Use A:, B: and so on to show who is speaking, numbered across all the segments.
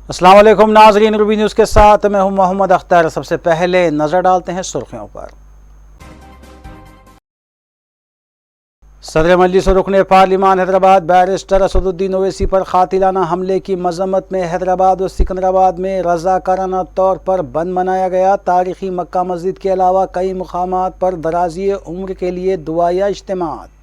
A: अस्सलाम वालेकुम नाज़रीन, रूबी न्यूज़ के साथ मैं हूं मोहम्मद अख्तर। सबसे पहले नज़र डालते हैं सुर्खियों पर। सदर मजलिस और रुकने पार्लिमान हैदराबाद बैरिस्टर असदुद्दीन ओवैसी पर कातिलाना हमले की मजम्मत में हैदराबाद और सिकंदराबाद में रज़ाकाराना तौर पर बंद मनाया गया। तारीखी मक्का मस्जिद के अलावा कई मुकामात पर दराज़ी उम्र के लिए दुआया इज्तिमात।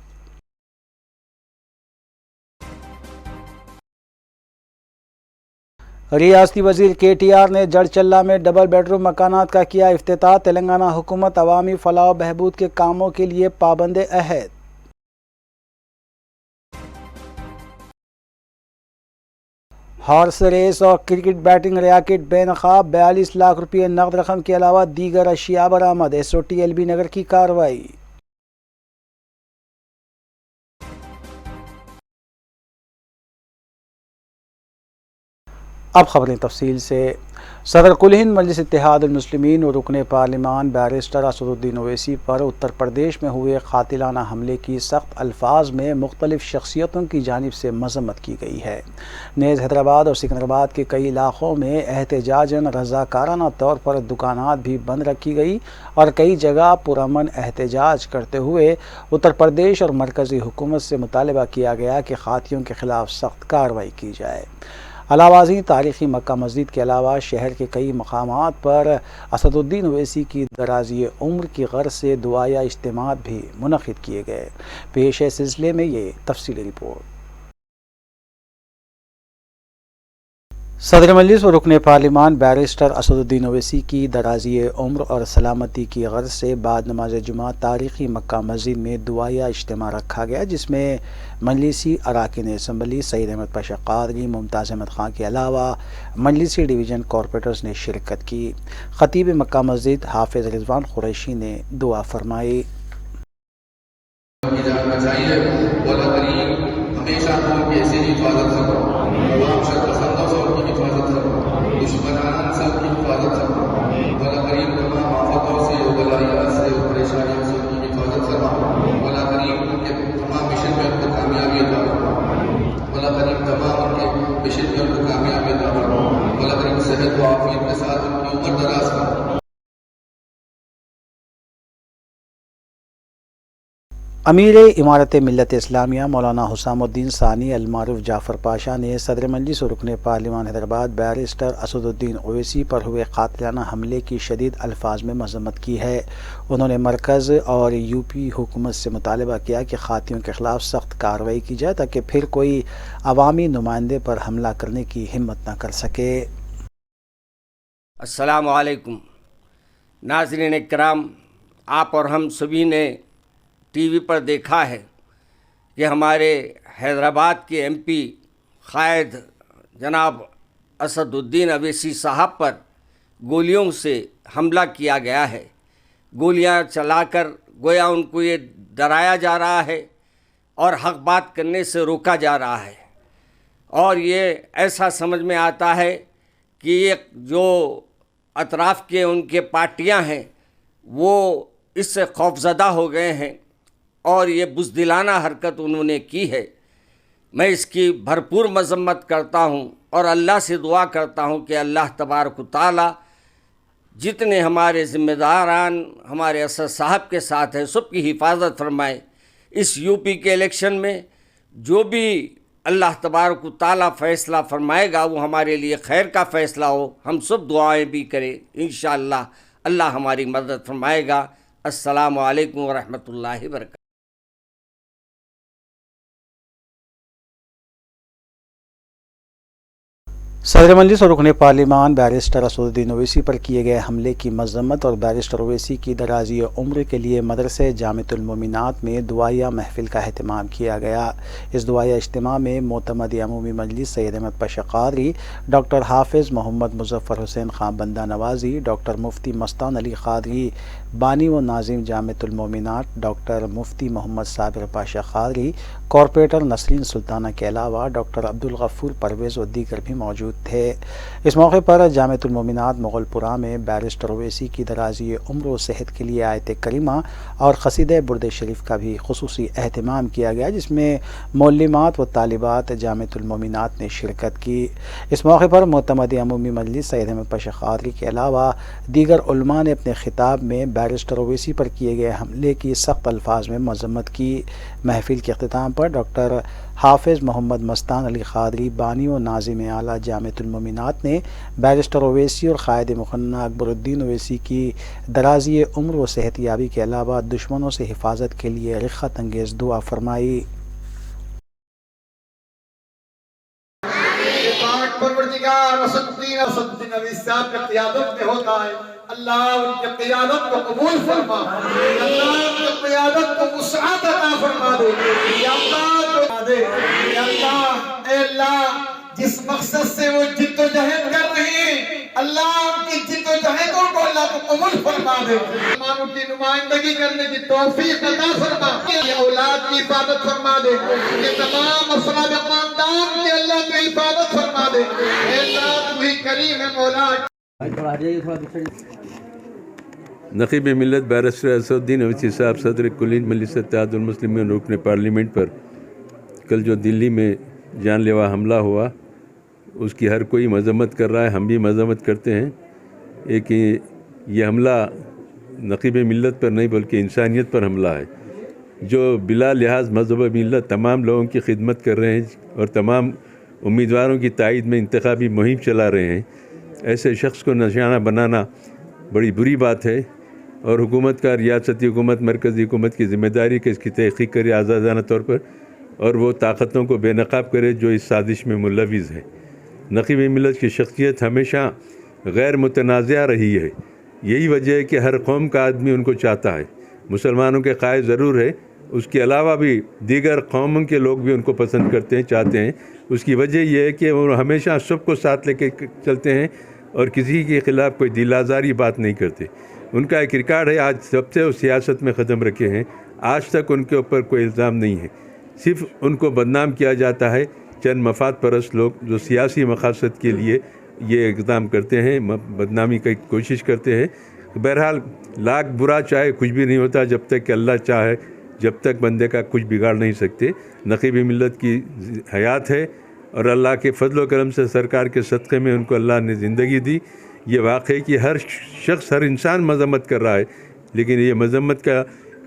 A: रियासती वजीर KTR ने जड़चल्ला में डबल बेडरूम मकानात का किया इफ्तिताह। तेलंगाना हुकूमत अवामी फलाह बहबूद के कामों के लिए पाबंद अहद। हॉर्स रेस और क्रिकेट बैटिंग रैकेट बेनकाब, 42 लाख रुपये नकद रकम के अलावा दीगर अशिया बरामद। SOT LB नगर की कार्रवाई। अब खबरें तफसील से। सदर कुल हिंद मजलिस इत्तेहादुल मुस्लिमीन और रुकने पार्लिमान बैरिस्टर असदुद्दीन ओवैसी पर उत्तर प्रदेश में हुए कातिलाना हमले की सख्त अल्फाज में मुख्तलिफ शख्सियतों की जानिब से मजम्मत की गई है। नेज़ हैदराबाद और सिकंदराबाद के कई इलाक़ों में एहतजाजन रज़ाकाराना तौर पर दुकानात भी बंद रखी गई और कई जगह पुरअमन एहतजाज करते हुए उत्तर प्रदेश और मरकज़ी हुकूमत से मुतालबा किया गया कि खातियों के ख़िलाफ़ सख्त कार्रवाई की जाए। अलावाज़ी तारीख़ी मक्का मस्जिद के अलावा शहर के कई मकामात पर असदुद्दीन ओवैसी की दराज़ी उम्र की गर्ज से दुआया इज्तिमात भी मुनक़िद किए गए। पेश है सिलसिले में ये तफसीली रिपोर्ट। सदर मजलिस और रुकने पार्लिमान बैरिस्टर असदुद्दीन ओवैसी की दराज़ी उम्र और सलामती की गर्ज से बाद नमाज जुमा तारीख़ी मक्का मस्जिद में दुआया इज्तिमा रखा गया, जिसमें मजलिसी अराकीन असम्बली सईद अहमद पाशा क़ादरी, मुमताज़ अहमद ख़ान के अलावा मजलिसी डिवीज़न कॉरपोरेटर्स ने शिरकत की। ख़तीब मक्का मस्जिद हाफिज़ रिजवान कुरैशी ने दुआ फरमाई। अमीर इमारत मिल्लत इस्लामिया मौलाना हुसामुद्दीन सानी अलमारूफ जाफ़र पाशा ने सदर मजलिस और रुकने पार्लिमान हैदराबाद बैरिस्टर असदुद्दीन ओवैसी पर हुए कातिलाना हमले की शदीद अल्फाज में मजम्मत की है। उन्होंने मरकज़ और UP हुकूमत से मुतालबा किया कि खातियों के ख़िलाफ़ सख्त कार्रवाई की जाए ताकि फिर कोई अवामी नुमाइंदे पर हमला करने की हिम्मत न कर सके।
B: अस्सलामु अलैकुम नाज़रीन इकराम, आप और हम सभी ने TV पर देखा है कि हमारे हैदराबाद के MP क़ायद जनाब असदुद्दीन ओवैसी साहब पर गोलियों से हमला किया गया है। गोलियां चलाकर गोया उनको ये डराया जा रहा है और हक़ बात करने से रोका जा रहा है, और ये ऐसा समझ में आता है कि ये जो अतराफ़ के उनके पार्टियां हैं वो इससे खौफज़दा हो गए हैं और ये बुज़दिलाना हरकत उन्होंने की है। मैं इसकी भरपूर मज़म्मत करता हूँ और अल्लाह से दुआ करता हूँ कि अल्लाह तबारक व तआला जितने हमारे ज़िम्मेदारान हमारे असद साहब के साथ हैं सब की हिफाजत फरमाए। इस UP के इलेक्शन में जो भी अल्लाह तबारक व तआला फ़ैसला फरमाएगा वो हमारे लिए खैर का फ़ैसला हो। हम सब दुआएं भी करें, इंशाअल्लाह अल्लाह हमारी मदद फरमाएगा। अस्सलामु अलैकुम व रहमतुल्लाहि व बरकातहू।
A: सदर मजलिस और रुकने पार्लिमान बैरिस्टर असदुद्दीन ओवैसी पर किए गए हमले की मजम्मत और बैरिस्टर ओवैसी की दराज़ी उम्र के लिए मदरसे जामिअतुल मोमिनात में दुआया महफिल का अहतमाम किया गया। इस दुआया इज्तिमा में मोतमद अमूमी मजलिस सैयद अहमद पाशा क़ादरी, डॉक्टर हाफिज़ मोहम्मद मुज़फ़्फ़र हुसैन ख़ान बंदा नवाज़ी, डॉक्टर मुफ्ती मस्तान अली क़ादरी बानी व नाज़िम जामिअतुल मोमिनात, डॉक्टर मुफ्ती मोहम्मद साबिर पाशा क़ादरी, कॉरपोरेटर नसरीन सुल्ताना के अलावा डॉक्टर अब्दुल गफूर परवेज़ और दीगर भी मौजूद थे। इस मौके पर जामिअतुल मोमिनात मुगलपुरा में बैरिस्टर ओवैसी की दराज़ी उम्र व सेहत के लिए आयत करीमा और क़सीदा बुर्द शरीफ का भी खुसूसी एहतमाम किया गया, जिसमें मुअल्लिमात व तालिबात जामिअतुल मोमिनात ने शिरकत की। इस मौके पर मोतमदी अमूमी मजलिस सैयद अहमद पाशा क़ादरी के अलावा दीगर उलमा ने अपने खिताब में बैरिस्टर ओवैसी पर किए गए हमले की सख्त अल्फाज में मज़म्मत की। महफिल के अख्तिताम पर डॉक्टर हाफिज़ मोहम्मद मस्तान अली क़ादरी बानी व नाज़िम आला जामिअतुल मोमिनात ने बैरिस्टर ओवैसी और क़ायद मुक़न्ना अकबरुद्दीन ओवैसी की दराज़ी उम्र व सेहतयाबी के अलावा दुश्मनों से हिफाजत के लिए रिक़्क़त अंगेज़ दुआ फरमाई।
C: अल्लाह उनकी क़ियादत को कबूल फरमा, अल्लाह उनकी क़ियादत को वुसअत अता फरमा दे, या अल्लाह जिस मकसद से वो जिद्दोजहद कर रहे हैं, अल्लाह उनकी जिद्दोजहदों को अल्लाह को कबूल फरमा दे, मुसलमानों की नुमाइंदगी करने की तौफीक अता फरमा, औलाद की हिफाजत फरमा दे, ये तमाम अफराद ख़ानदान की अल्लाह की हिफाजत फरमा दे। अल्लाह तू ही करीम है मौला।
D: नक़ीब मिल्लत बैरिस्टर असदुद्दीन ओवैसी साहब सदर कुलीन मजलिस इत्तेहादुल मुस्लिमीन रुकन पार्लियामेंट पर कल जो दिल्ली में जानलेवा हमला हुआ, उसकी हर कोई मज़म्मत कर रहा है, हम भी मज़म्मत करते हैं। एक ये हमला नक़ीब मिल्लत पर नहीं बल्कि इंसानियत पर हमला है, जो बिला लिहाज मज़हब मिल्लत तमाम लोगों की खिदमत कर रहे हैं और तमाम उम्मीदवारों की तायद में इंतखाबी मुहिम चला रहे हैं। ऐसे शख्स को निशाना बनाना बड़ी बुरी बात है और हुकूमत का, रियासती हुकूमत, मरकज़ी हुकूमत की ज़िम्मेदारी कि इसकी तहक़ीक़ करे आज़ादाना तौर पर और वो ताकतों को बेनकाब करे जो इस साजिश में मुलविज़ है। नक़ीब मिल्लत की शख्सियत हमेशा गैर मुतनाज़िया रही है। यही वजह है कि हर कौम का आदमी उनको चाहता है। मुसलमानों के क़ायद ज़रूर है, उसके अलावा भी दीगर कौमों के लोग भी उनको पसंद करते हैं, चाहते हैं। उसकी वजह यह है कि वो हमेशा सबको साथ लेके चलते हैं और किसी के ख़िलाफ़ कोई दिलाज़ारी बात नहीं करते। उनका एक रिकॉर्ड है, आज जब से वो सियासत में क़दम रखे हैं आज तक उनके ऊपर कोई इल्ज़ाम नहीं है। सिर्फ़ उनको बदनाम किया जाता है। चंद मफाद परस्त लोग जो सियासी मक़ासद के लिए ये इक़दाम करते हैं, बदनामी की कोशिश करते हैं। बहरहाल लाख बुरा चाहे कुछ भी नहीं होता जब तक कि अल्लाह चाहे, जब तक बंदे का कुछ बिगाड़ नहीं सकते। नक़ीब मिल्लत की हयात है और अल्लाह के फजल व करम से सरकार के सदक़े में उनको अल्लाह ने ज़िंदगी दी। ये वाक़ई कि हर शख्स, हर इंसान मज़म्मत कर रहा है, लेकिन ये मज़म्मत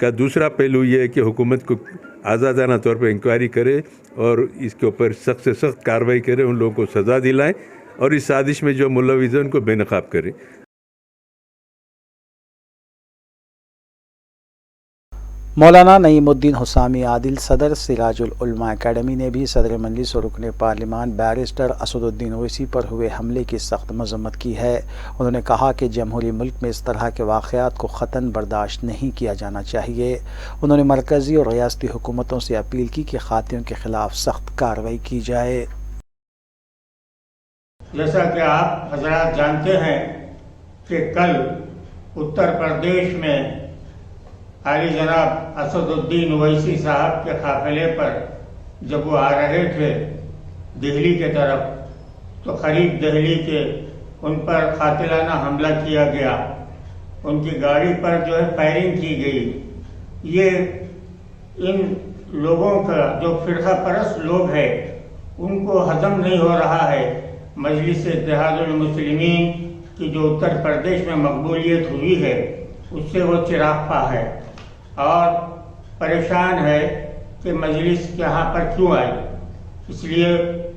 D: का दूसरा पहलू ये है कि हुकूमत को आज़ादाना तौर पर इंक्वायरी करे और इसके ऊपर सख्त से सख्त कार्रवाई करे, उन लोगों को सज़ा दिलाएँ और इस साजिश में जो मुलविज़ हैं उनको बेनकाब करे।
A: मौलाना नईमुद्दीन हुसामी आदिल सदर सिराजुल उलमा एकेडमी ने भी सदर मजलिस और रुकन पार्लिमान बैरिस्टर असदुद्दीन ओवैसी पर हुए हमले की सख्त मज़म्मत की है। उन्होंने कहा कि जमहूरी मुल्क में इस तरह के वाक़यात को ख़तन बर्दाश्त नहीं किया जाना चाहिए। उन्होंने मरकज़ी और रियासती हुकूमतों से अपील की कि ख़ातियों के ख़िलाफ़ सख्त कार्रवाई की जाए।
E: जैसा कि आप हज़रात जानते हैं कि कल उत्तर प्रदेश में आली जनाब असदुद्दीन ओवैसी साहब के काफ़िले पर जब वो आ रहे थे दिल्ली के तरफ, तो करीब दिल्ली के उन पर कातिलाना हमला किया गया। उनकी गाड़ी पर जो है फायरिंग की गई। ये इन लोगों का जो फ़िरक़ा परस्त लोग हैं उनको हज़म नहीं हो रहा है। मजलिस इत्तेहादुल मुस्लिमीन की जो उत्तर प्रदेश में मकबूलियत हुई है उससे वो चिराग़ है और परेशान है कि मजलिस यहाँ पर क्यों आई। इसलिए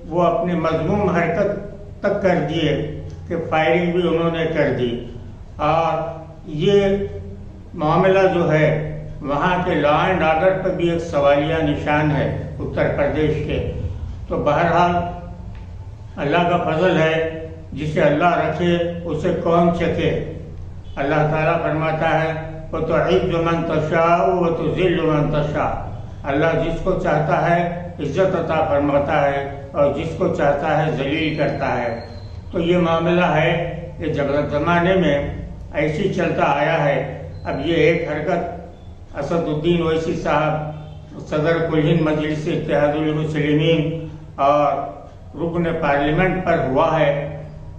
E: वो अपनी मज़मूम हरकत तक कर दिए कि फायरिंग भी उन्होंने कर दी। और ये मामला जो है वहाँ के लॉ एंड ऑर्डर पर भी एक सवालिया निशान है उत्तर प्रदेश के। तो बहरहाल अल्लाह का फजल है, जिसे अल्लाह रखे उसे कौन चखे। अल्लाह ताला फरमाता है वो तो इज़्ज़ु मन तशाअ व तुज़िल्लु मन तशाअ। अल्लाह जिसको चाहता है इज़्ज़त अता फरमाता है और जिसको चाहता है जलील करता है। तो ये मामला है कि जब ज़माने में ऐसी चलता आया है। अब ये एक हरकत असदुद्दीन ओवैसी साहब सदर कुल हिंद मजलिस इत्तेहादुल मुस्लिमीन और रुकन पार्लियामेंट पर हुआ है।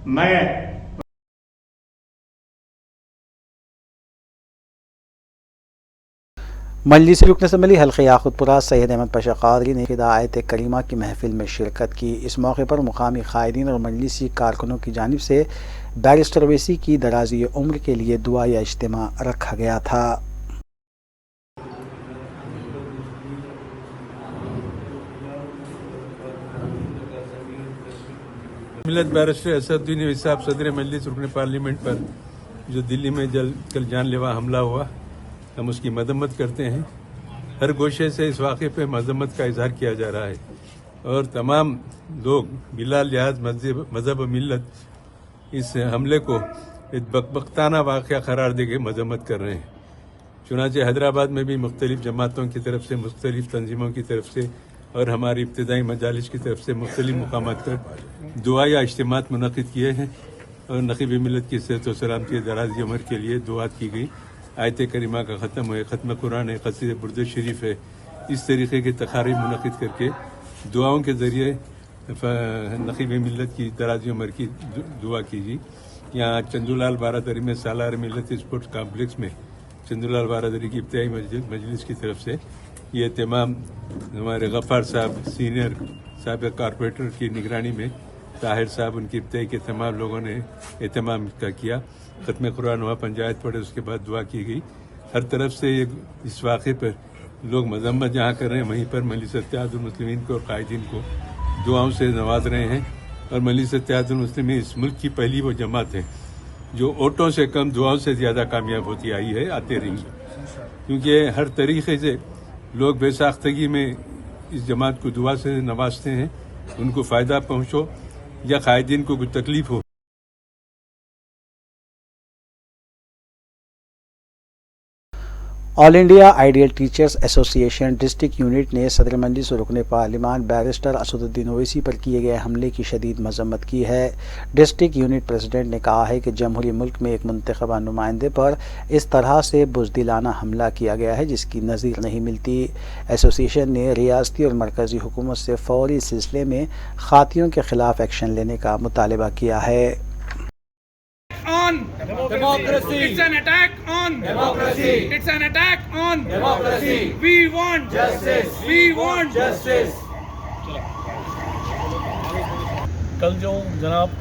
E: मैं
A: मजलिस रुकन असम्बली हल्के याकुतपुरा सैयद अहमद पाशा कादरी ने हिदायत करीमा की महफिल में शिरकत की। इस मौके पर मुकामी कायदीन और मजलिसी कारकुनों की जानिब से बैरिस्टर ओवैसी की दराज़ी उम्र के लिए दुआ या इज्तिमा रखा गया था।
D: मिलत बैरिस्टर असदुद्दीन ओवैसी साहब सदर मजलिस रुकन पार्लियामेंट पर जो दिल्ली में कल जानलेवा हमला हुआ, हम उसकी मजम्मत करते हैं। हर गोशे से इस वाक़े पे मजम्मत का इजहार किया जा रहा है और तमाम लोग बिला लिहाज मजहब व मिलत इस हमले को एक बकबकताना वाक़या करार देके मजम्मत कर रहे हैं। चुनांचे हैदराबाद में भी मुख्तलिफ जमातों की तरफ से, मुख्तलिफ तंजीमों की तरफ से और हमारी इब्तदाई मजालिस की तरफ से मुख्तलिफ मुकामात पर दुआ या इज्तिमात मुनक़िद किए हैं और नक़ीब मिलत की सेहत व सलामती दराज़ी उम्र के लिए दुआ की गई। आयत करीमा का ख़त्म है, ख़त्म कुरान है, क़सीद बुर्द शरीफ है। इस तरीके की तक़ारीब मुनक़िद करके दुआओं के ज़रिए नक़ीब मिलत की दराज़ी उम्र की दुआ कीजिए। यहाँ चंदूलाल बारादरी में सालार मिलत स्पोर्ट्स कॉम्प्लेक्स में चंदूलाल बारादरी की इब्तदाई मजलिस की तरफ से ये तमाम हमारे गफ़ार साहब सीनियर साबिक़ कॉरपोरेटर की निगरानी में ताहिर साहब, उनकी इब्तदाई के तमाम लोगों ने एहतमाम का किया। ख़त्म कुरान हुआ, पंचायत पढ़े, उसके बाद दुआ की गई। हर तरफ से इस वाक़े पर लोग मजम्मत जहाँ कर रहे हैं, वहीं पर मजलिस इत्तेहादुल मुस्लिमीन को और कायदीन को दुआओं से नवाज रहे हैं। और मजलिस इत्तेहादुल मुस्लिमीन इस मुल्क की पहली वो जमात है जो वोटों से कम दुआओं से ज़्यादा कामयाब होती आई है, आते रहेंगी, क्योंकि हर तरीके से लोग बेसाख्तगी में इस जमात को दुआ से नवाजते हैं। उनको फ़ायदा पहुँचो या कायदीन को कुछ तकलीफ हो।
A: All India ideal teachers association district unit ने सदर मजलिस और रुकन पार्लिमान बैरिस्टर असदुद्दीन ओवैसी पर किए गए हमले की शदीद मजम्मत की है। डिस्ट्रिक्ट यूनिट प्रेसिडेंट ने कहा है कि जमहूरी मुल्क में एक मुंतखबा नुमाइंदे पर इस तरह से बुज़दिलाना हमला किया गया है जिसकी नज़ीर नहीं मिलती। एसोसिएशन ने रियासती और मरकज़ी हुकूमत से फौरी सिलसिले में खातियों के खिलाफ एक्शन लेने का मुतालबा किया है।
F: On democracy. It's an attack on democracy. It's an attack on democracy. We want justice. We want justice.
G: कल जो जनाब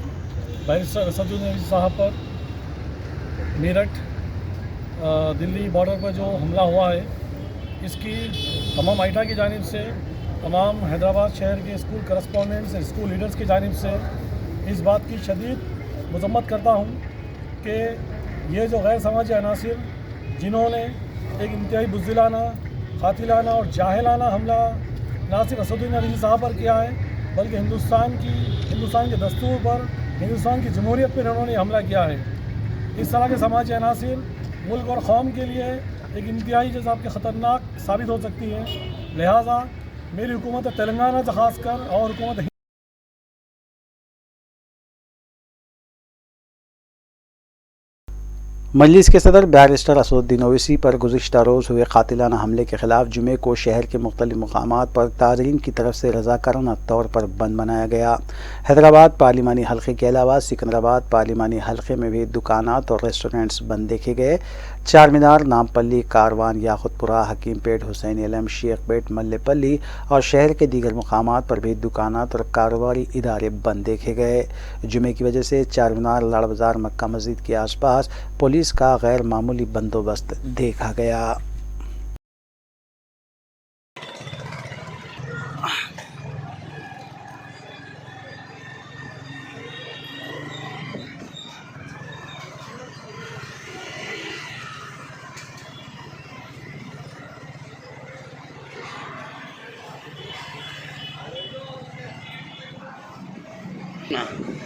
G: बैरिस्टर असदुद्दीन ओवैसी साहब पर मेरठ दिल्ली बॉर्डर पर जो हमला हुआ है, इसकी तमाम आइटा की जानिब से, तमाम हैदराबाद शहर के स्कूल करस्पॉन्डेंट्स, स्कूल लीडर्स की जानिब से इस बात की शदीद मजम्मत करता हूँ कि ये जो गैर समाजी अनासिर जिन्होंने एक इंतहाई बुज़दिलाना, कातिलाना और जाहिलाना हमला ना सिर्फ असदुद्दीन ओवैसी साहब पर किया है, बल्कि हिंदुस्तान के दस्तूर पर, हिंदुस्तान की जमहूरियत पर उन्होंने हमला किया है। इस तरह के समाजी अनासिर मुल्क और कौम के लिए एक इंतहाई जज़ाब के ख़तरनाक साबित हो सकती है। लिहाजा मेरी हुकूमत तेलंगाना से ख़ासकर और हुकूमत
A: मजलिस के सदर बैरिस्टर असदुद्दीन ओवैसी पर गुज़िश्ता रोज़ हुए कातिलाना हमले के खिलाफ जुमे को शहर के मुख्तलिफ मकामात पर ताज़रीन की तरफ से रज़ाकाराना तौर पर बंद बनाया गया। हैदराबाद पार्लिमानी हल्के के अलावा सिकंदराबाद पार्लिमानी हल्के में भी दुकानात और रेस्टोरेंट्स बंद देखे गए। चार मीनार, नामपल्ली, कारवान, याकुतपुरा, हकीमपेट, हुसैन अलम, शेखपेट, मल्लेपल्ली और शहर के दीगर मकामात पर भी दुकानात और कारोबारी इदारे बंद देखे गए। जुमे की वजह से चार मीनार, लाड़ बाज़ार, मक्का मस्जिद के आसपास पुलिस का गैर मामूली बंदोबस्त देखा गया।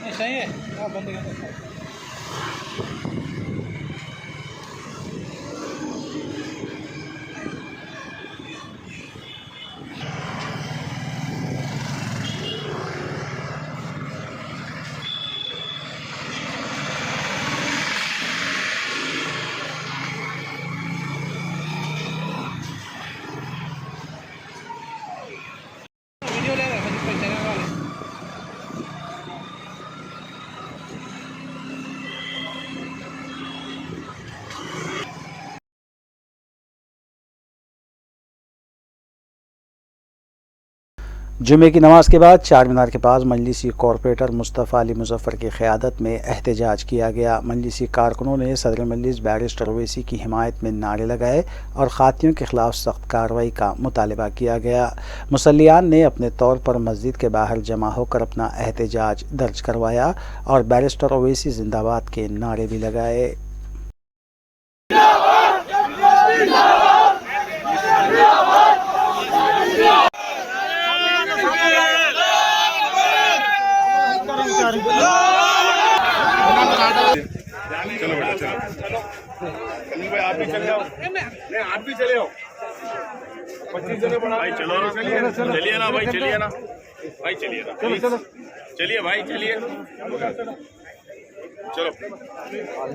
G: सही है, बंद कर
A: जुमे की नमाज के बाद चार मीनार के पास मजलिसी कॉरपोरेटर मुस्तफ़ा अली मुजफ्फर की क़यादत में एहतजाज किया गया। मजलिसी कारकुनों ने सदर मजलिस बैरिस्टर ओवैसी की हिमायत में नारे लगाए और खातियों के खिलाफ सख्त कार्रवाई का मुतालबा किया गया। मुसल्लियान ने अपने तौर पर मस्जिद के बाहर जमा होकर अपना एहतजाज दर्ज करवाया और बैरिस्टर ओवैसी जिंदाबाद के नारे भी लगाए।
H: चलो बेटा चलो कलीम भाई आप भी चले आओ नहीं आप भी चले आओ 25 जने बड़ा भाई चलो चलिए ना भाई चलिए ना भाई चलिए ना चलो चलिए भाई चलिए चलो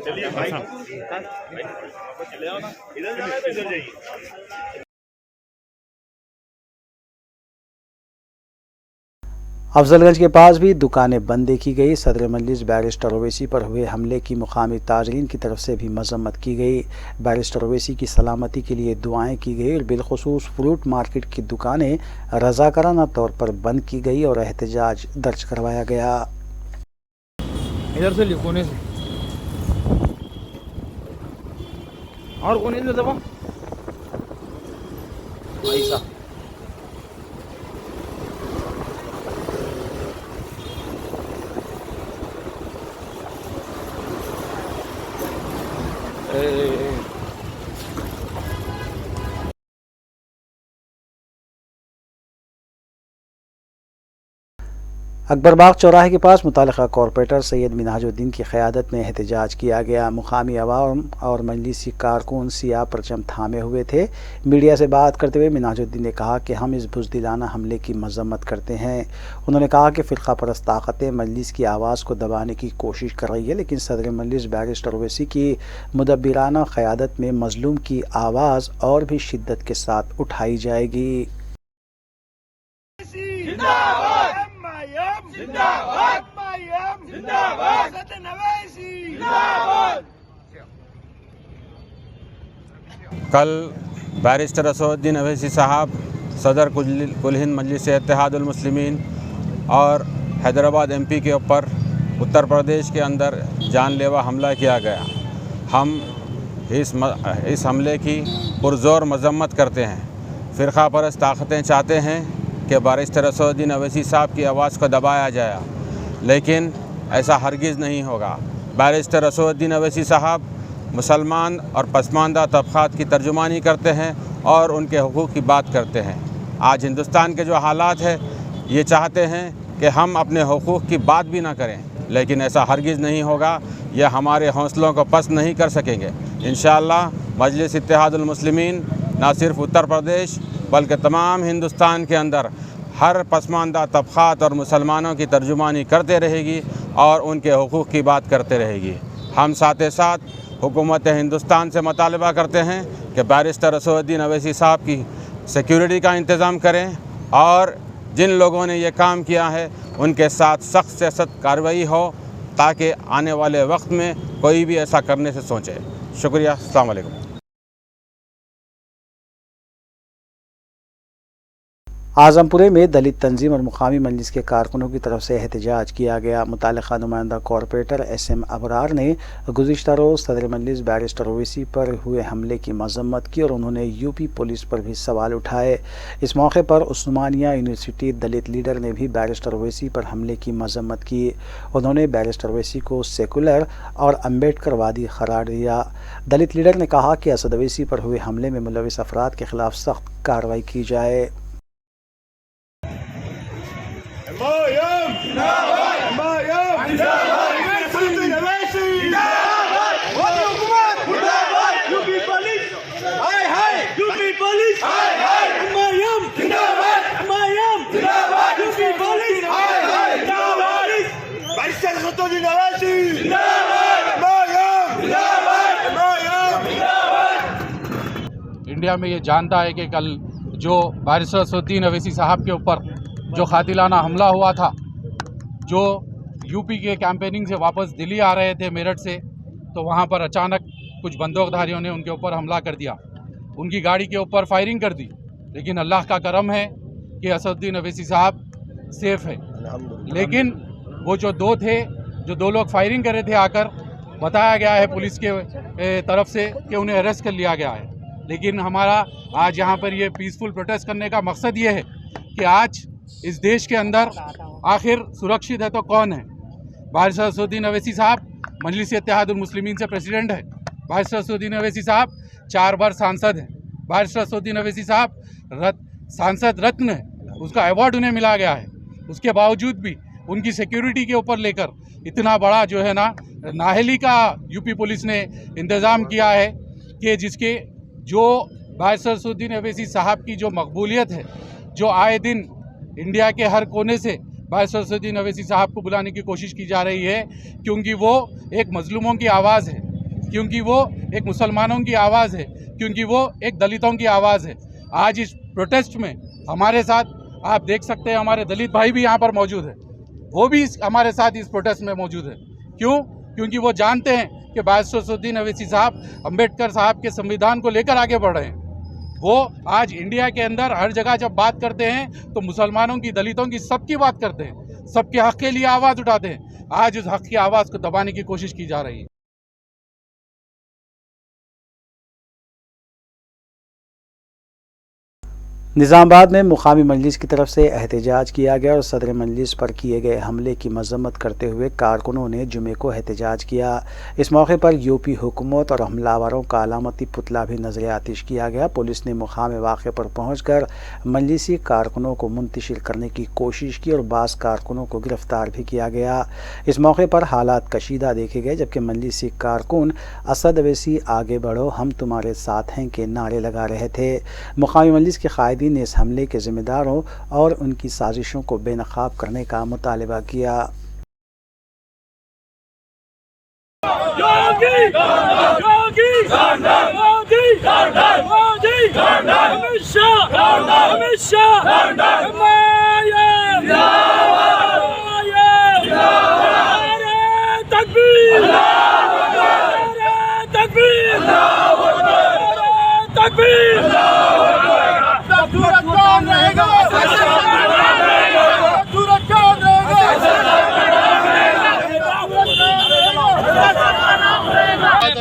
H: चलिए भाई चले आओ ना इधर जाइए।
A: अफजलगंज के पास भी दुकानें बंद देखी गई। सदर मजलिस बैरिस्टर ओवैसी पर हुए हमले की मुकामी ताजरीन की तरफ से भी मजम्मत की गई। बैरिस्टर ओवैसी की सलामती के लिए दुआएं की गई और बिलखुसूस फ्रूट मार्केट की दुकानें रजाकाराना तौर पर बंद की गई और एहतजाज दर्ज करवाया गया।
F: इधर से कोने से और कोने से दबा ऐसा
A: अकबरबाग चौराहे के पास मुतालिका कॉरपोरेटर सैयद मिनहाजुद्दीन की क़यादत में एहतजाज किया गया। मुकामी अवाम और मजलिसी कारकुन सियाह परचम थामे हुए थे। मीडिया से बात करते हुए मिनहाजुद्दीन ने कहा कि हम इस बुज़दिलाना हमले की मजम्मत करते हैं। उन्होंने कहा कि फ़िरक़ा परस्त ताकतें मजलिस की आवाज़ को दबाने की कोशिश कर रही है, लेकिन सदर मजलिस बैरिस्टर ओवैसी की मुदब्बिराना क़यादत में मज़लूम की आवाज़ और भी शिद्दत के साथ उठाई जाएगी।
I: कल बैरिस्टर असदुद्दीन ओवैसी साहब सदर कुल हिंद मजलिस इत्तेहादुल मुस्लिमीन और हैदराबाद MP के ऊपर उत्तर प्रदेश के अंदर जानलेवा हमला किया गया। हम इस हमले की पुरज़ोर मजम्मत करते हैं। फ़िरक़ा परस्त ताकतें चाहते हैं कि बैरिस्टर असदुद्दीन ओवैसी साहब की आवाज़ को दबाया जाए, लेकिन ऐसा हरगिज़ नहीं होगा। बैरिस्टर असदुद्दीन ओवैसी साहब मुसलमान और पसमानदा तबक़ात की तर्जुमानी करते हैं और उनके हुकूक़ की बात करते हैं। आज हिंदुस्तान के जो हालात है, ये चाहते हैं कि हम अपने हुकूक़ की बात भी ना करें, लेकिन ऐसा हरगिज़ नहीं होगा। यह हमारे हौसलों को पस्त नहीं कर सकेंगे। इंशाअल्लाह मजलिस इत्तेहादुल मुस्लिमीन ना सिर्फ उत्तर प्रदेश बल्कि तमाम हिंदुस्तान के अंदर हर पसमानदा तबक़ात और मुसलमानों की तर्जुमानी करते रहेगी और उनके हुकूक़ की बात करते रहेगी। हम साथ साथ हुकूमत हिंदुस्तान से मुतालबा करते हैं कि बैरिस्टर असदुद्दीन ओवैसी साहब की सिक्योरिटी का इंतज़ाम करें और जिन लोगों ने ये काम किया है उनके साथ सख्त से सख्त कार्रवाई हो, ताकि आने वाले वक्त में कोई भी ऐसा करने से सोचे। शुक्रिया। अस्सलाम वालेकुम।
A: आज़मपुरे में दलित तंजीम और मुकामी मजलिस के कारकुनों की तरफ से एहतजाज किया गया। मुतालिका नुमाइंदा कॉरपोरेटर SM अबरार ने गुज़िश्ता रोज़ सदर मजलिस बैरिस्टर ओवैसी पर हुए हमले की मजम्मत की और उन्होंने UP पुलिस पर भी सवाल उठाए। इस मौके पर उस्मानिया यूनिवर्सिटी दलित लीडर ने भी बैरिस्टर ओवैसी पर हमले की मजम्मत की। उन्होंने बैरिस्टर ओवैसी को सेकुलर और अम्बेडकरवादी करार दिया। दलित लीडर ने कहा कि असद ओवैसी पर हुए हमले में मुलविस अफराद के खिलाफ सख्त कार्रवाई की जाए।
J: इंडिया में ये जानता है कि कल जो बैरिस्टर असदुद्दीन ओवैसी साहब के ऊपर जो कातिलाना हमला हुआ था, जो UP के कैंपेनिंग से वापस दिल्ली आ रहे थे मेरठ से, तो वहाँ पर अचानक कुछ बंदूकधारियों ने उनके ऊपर हमला कर दिया, उनकी गाड़ी के ऊपर फायरिंग कर दी। लेकिन अल्लाह का करम है कि असदुद्दीन अवैसी साहब सेफ है, लेकिन वो जो दो लोग फायरिंग कर रहे थे आकर, बताया गया है पुलिस के तरफ से कि उन्हें अरेस्ट कर लिया गया है। लेकिन हमारा आज यहाँ पर ये पीसफुल प्रोटेस्ट करने का मकसद ये है कि आज इस देश के अंदर आखिर सुरक्षित है तो कौन है। बारिस्टर असदुद्दीन अवैसी साहब मजलिस इत्तेहादुल मुस्लिमीन से प्रेसिडेंट है। बारिस्टर असदुद्दीन अवैसी साहब 4 बार सांसद हैं। बारिस्टर असदुद्दीन अवैसी साहब सांसद रत्न है, उसका अवार्ड उन्हें मिला गया है। उसके बावजूद भी उनकी सिक्योरिटी के ऊपर लेकर इतना बड़ा जो है ना नाअहली का यूपी पुलिस ने इंतज़ाम किया है कि जिसके जो बारिस्टर असदुद्दीन अवैसी साहब की जो मकबूलियत है, जो आए दिन इंडिया के हर कोने से बारिस्टर असदुद्दीन अवैसी साहब को बुलाने की कोशिश की जा रही है, क्योंकि वो एक मजलूमों की आवाज़ है, क्योंकि वो एक मुसलमानों की आवाज़ है, क्योंकि वो एक दलितों की आवाज़ है। आज इस प्रोटेस्ट में हमारे साथ आप देख सकते हैं हमारे दलित भाई भी यहाँ पर मौजूद है, वो भी हमारे साथ इस प्रोटेस्ट में मौजूद है। क्यों? क्योंकि वो जानते हैं कि बारिस्टर असदुद्दीन अवैसी साहब अम्बेडकर साहब के संविधान को लेकर आगे बढ़ रहे हैं। वो आज इंडिया के अंदर हर जगह जब बात करते हैं तो मुसलमानों की, दलितों की, सबकी बात करते हैं, सबके हक़ के लिए आवाज़ उठाते हैं। आज उस हक़ की आवाज़ को दबाने की कोशिश की जा रही है।
A: निज़ामाबाद में मुकामी मजलिस की तरफ से एहतजाज किया गया और सदर मजलिस पर किए गए हमले की मजम्मत करते हुए कारकुनों ने जुमे को एहतजाज किया। इस मौके पर यूपी हुकूमत और हमलावरों का अलामती पुतला भी नजर आतिश किया गया। पुलिस ने मुकाम वाक़े पर पहुंचकर मजलिसी कारकुनों को मुंतशिर करने की कोशिश की और बाज़ कारकुनों को गिरफ्तार भी किया गया। इस मौके पर हालात कशीदा देखे गए, जबकि मजलिसी कारकुन असद अवैसी आगे बढ़ो हम तुम्हारे साथ हैं के नारे लगा रहे थे। मुकामी मजलिस के कायदीन ने इस हमले के जिम्मेदारों और उनकी साजिशों को बेनकाब करने का मुतालबा किया।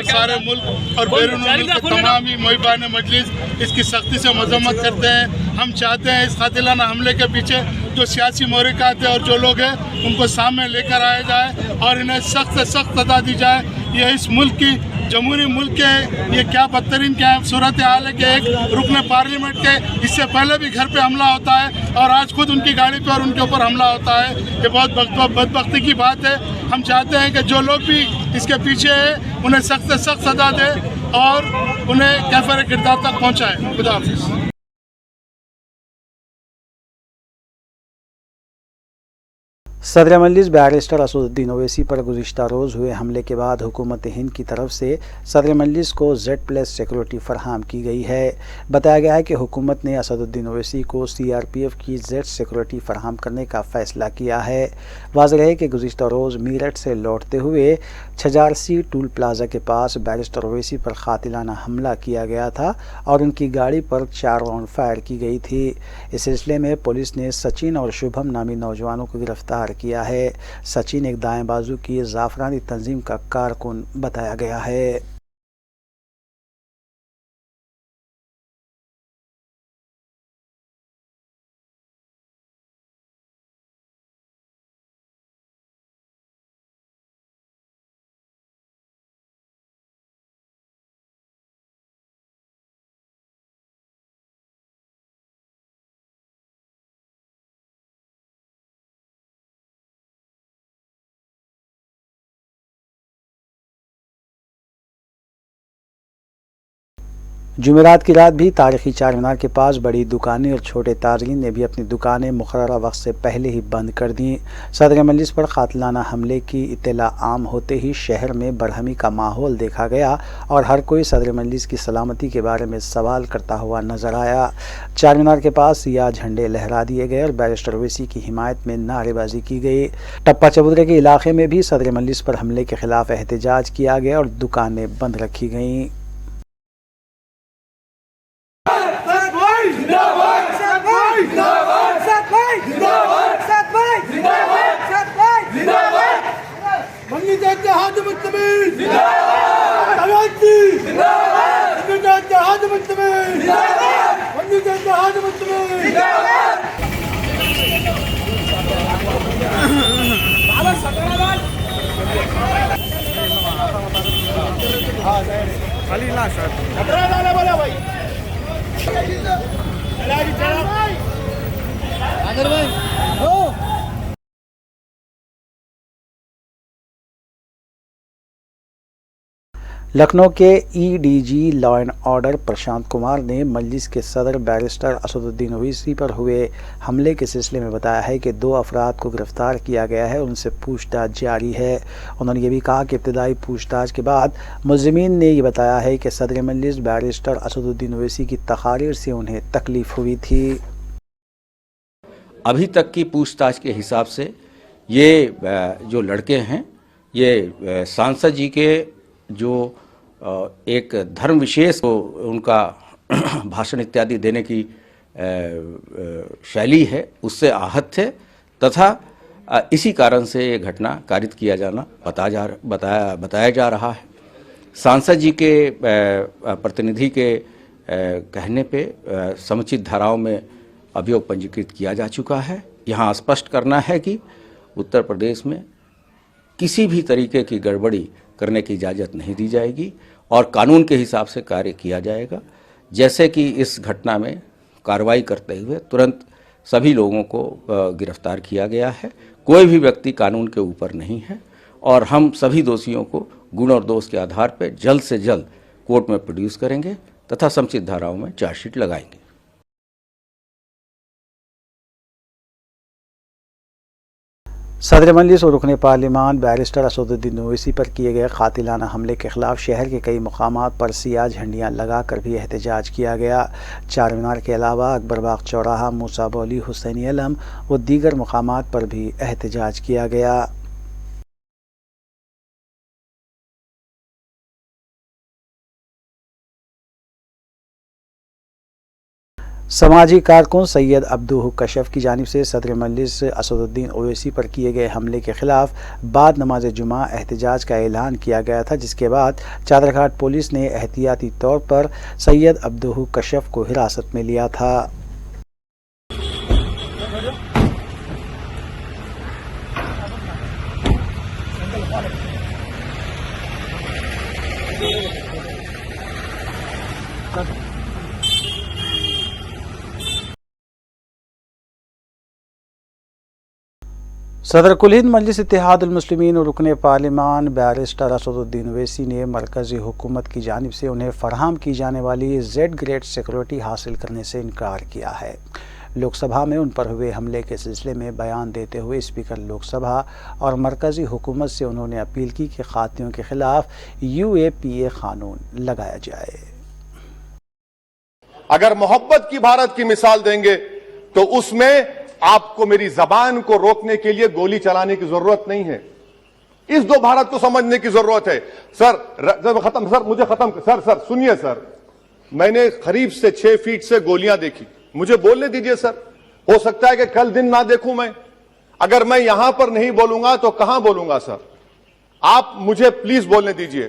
H: सारे मुल्क और बैरून मुल्क के तमाम ही मुहिबान मजलिस इसकी सख्ती से मजम्मत करते हैं। हम चाहते हैं इस कातिलाना हमले के पीछे जो सियासी महरिकात है और जो लोग हैं उनको सामने लेकर आया जाए और इन्हें सख्त से सख्त सजा दी जाए। यह इस मुल्क की जमहूरी मुल्क के ये क्या बदतरीन क्या सूरत हाल है कि एक रुकन पार्लियामेंट के इससे पहले भी घर पे हमला होता है और आज खुद उनकी गाड़ी पे और उनके ऊपर हमला होता है। ये बहुत बदबख्ती की बात है। हम चाहते हैं कि जो लोग भी इसके पीछे हैं उन्हें सख्त से सख्त सजा दे और उन्हें कैफर किरदार तक पहुँचाए। खुदा हाफिज़।
A: सदर मजलिस बैरिस्टर असदुद्दीन ओवैसी पर गुज़िश्ता रोज़ हुए हमले के बाद हुकूमत हिंद की तरफ से सदर मजलिस को Z+ सिक्योरिटी फराहम की गई है। बताया गया है कि हुकूमत ने असदुद्दीन ओवैसी को CRPF की Z सिक्योरिटी फराहम करने का फ़ैसला किया है। वाज़ेह है कि गुज़िश्ता रोज़ मीरठ से लौटते हुए छजारसी टूल प्लाजा के पास बैरिस्टर ओवैसी पर कातिलाना हमला किया गया था और उनकी गाड़ी पर 4 राउंड फायर की गई थी। इस सिलसिले में पुलिस ने सचिन और शुभम नामी नौजवानों को गिरफ्तार किया है। सचिन एक दाएं बाजू की जाफरानी तंजीम का कारकुन बताया गया है। जुमेरात की रात भी तारीखी चार मीनार के पास बड़ी दुकानें और छोटे ताजरीन ने भी अपनी दुकानें मुकर्ररा वक्त से पहले ही बंद कर दी। सदर मजलिस पर कातिलाना हमले की इत्तला आम होते ही शहर में बरहमी का माहौल देखा गया और हर कोई सदर मजलिस की सलामती के बारे में सवाल करता हुआ नजर आया। चार मीनार के पास सियाह झंडे लहरा दिए गए और बैरिस्टर ओवैसी की हिमायत में नारेबाजी की गई। टप्पा चबूतरे के इलाके में भी सदर मजलिस पर हमले के खिलाफ एहतजाज किया गया और दुकानें बंद रखी गईं।
F: जिंदाबाद जिंदाबाद
A: लखनऊ के EDG law and order Prashant Kumar ने मजलिस के सदर बैरिस्टर असदुद्दीन ओवैसी पर हुए हमले के सिलसिले में बताया है कि 2 अफराद को गिरफ्तार किया गया है, उनसे पूछताछ जारी है। उन्होंने ये भी कहा कि इब्तदाई पूछताछ के बाद मुलजिमीन ने ये बताया है कि सदर मजलिस बैरिस्टर असदुद्दीन ओवैसी की तकारीर से उन्हें तकलीफ हुई थी।
B: अभी तक की पूछताछ के हिसाब से ये जो लड़के हैं ये सांसद जी के जो एक धर्म विशेष को उनका भाषण इत्यादि देने की शैली है उससे आहत थे तथा इसी कारण से ये घटना कारित किया जाना बताया जा रहा है। सांसद जी के प्रतिनिधि के कहने पे समुचित धाराओं में अभियोग पंजीकृत किया जा चुका है। यहाँ स्पष्ट करना है कि उत्तर प्रदेश में किसी भी तरीके की गड़बड़ी करने की इजाज़त नहीं दी जाएगी और कानून के हिसाब से कार्य किया जाएगा। जैसे कि इस घटना में कार्रवाई करते हुए तुरंत सभी लोगों को गिरफ्तार किया गया है। कोई भी व्यक्ति कानून के ऊपर नहीं है और हम सभी दोषियों को गुण और दोष के आधार पर जल्द से जल्द कोर्ट में प्रोड्यूस करेंगे तथा समुचित धाराओं में चार्जशीट लगाएंगे।
A: सदर मजलिस और रुकने पार्लिमान बैरिस्टर असदुद्दीन ओवैसी पर किए गए कातिलाना हमले के खिलाफ शहर के कई मुकामात पर सियाह झंडियाँ लगाकर भी एहतजाज किया गया। चार मीनार के अलावा अकबरबाग चौराहा, मूसा बौली, हुसैनी अलम व दीगर मुकामात पर भी एहतजाज किया गया। समाजी कारकुन सैयद अब्दुल कशफ की जानिब से सदर मजलिस असदुद्दीन ओवैसी पर किए गए हमले के खिलाफ बाद नमाज जुमा एहतजाज का ऐलान किया गया था, जिसके बाद चादरघाट पुलिस ने एहतियाती तौर पर सैयद अब्दुल कशफ को हिरासत में लिया था। सदर कुल हिंद मजलिस इत्तेहादुल मुस्लिमीन और रुकने पार्लिमान बैरिस्टर असदुद्दीन ओवैसी ने मरकज़ी हुकूमत की जानिब से उन्हें फराहम की जाने वाली Z ग्रेड सिक्योरिटी हासिल करने से इनकार किया है। लोकसभा में उन पर हुए हमले के सिलसिले में बयान देते हुए स्पीकर लोकसभा और मरकज़ी हुकूमत से उन्होंने अपील की कि खातियों के खिलाफ UAPA कानून लगाया जाए।
K: अगर मोहब्बत की भारत की मिसाल देंगे तो उसमें आपको मेरी जबान को रोकने के लिए गोली चलाने की जरूरत नहीं है। इस 2 भारत को समझने की जरूरत है। सर खत्म, सर मुझे खत्म, सर सुनिए सर, मैंने करीब से 6 फीट से गोलियां देखी, मुझे बोलने दीजिए सर। हो सकता है कि कल दिन ना देखूं मैं, अगर मैं यहां पर नहीं बोलूंगा तो कहां बोलूंगा सर? आप मुझे प्लीज बोलने दीजिए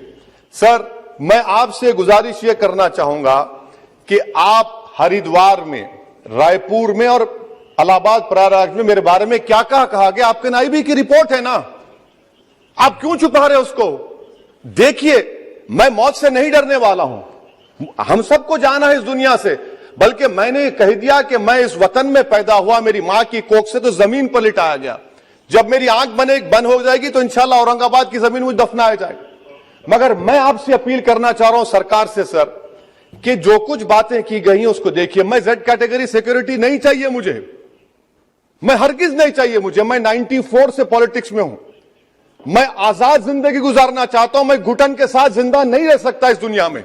K: सर। मैं आपसे गुजारिश यह करना चाहूंगा कि आप हरिद्वार में, रायपुर में और इलाहाबाद प्रयागराज में मेरे बारे में क्या कहा गया, आपके नाइबी की रिपोर्ट है ना, आप क्यों छुपा रहे उसको? देखिए, मैं मौत से नहीं डरने वाला हूं, हम सबको जाना है इस दुनिया से, बल्कि मैंने कह दिया कि मैं इस वतन में पैदा हुआ, मेरी मां की कोख से तो जमीन पर लिटाया गया। जब मेरी आंख बंद हो जाएगी तो इंशाल्लाह औरंगाबाद की जमीन मुझे दफनाया जाएगा। मगर मैं आपसे अपील करना चाह रहा हूं सरकार से सर, कि जो कुछ बातें की गई हैं उसको देखिए। मैं Z कैटेगरी सिक्योरिटी नहीं चाहिए मुझे, मैं हरगिज नहीं चाहिए मुझे। मैं 94 से पॉलिटिक्स में हूं, मैं आजाद जिंदगी गुजारना चाहता हूं। मैं घुटन के साथ जिंदा नहीं रह सकता इस दुनिया में।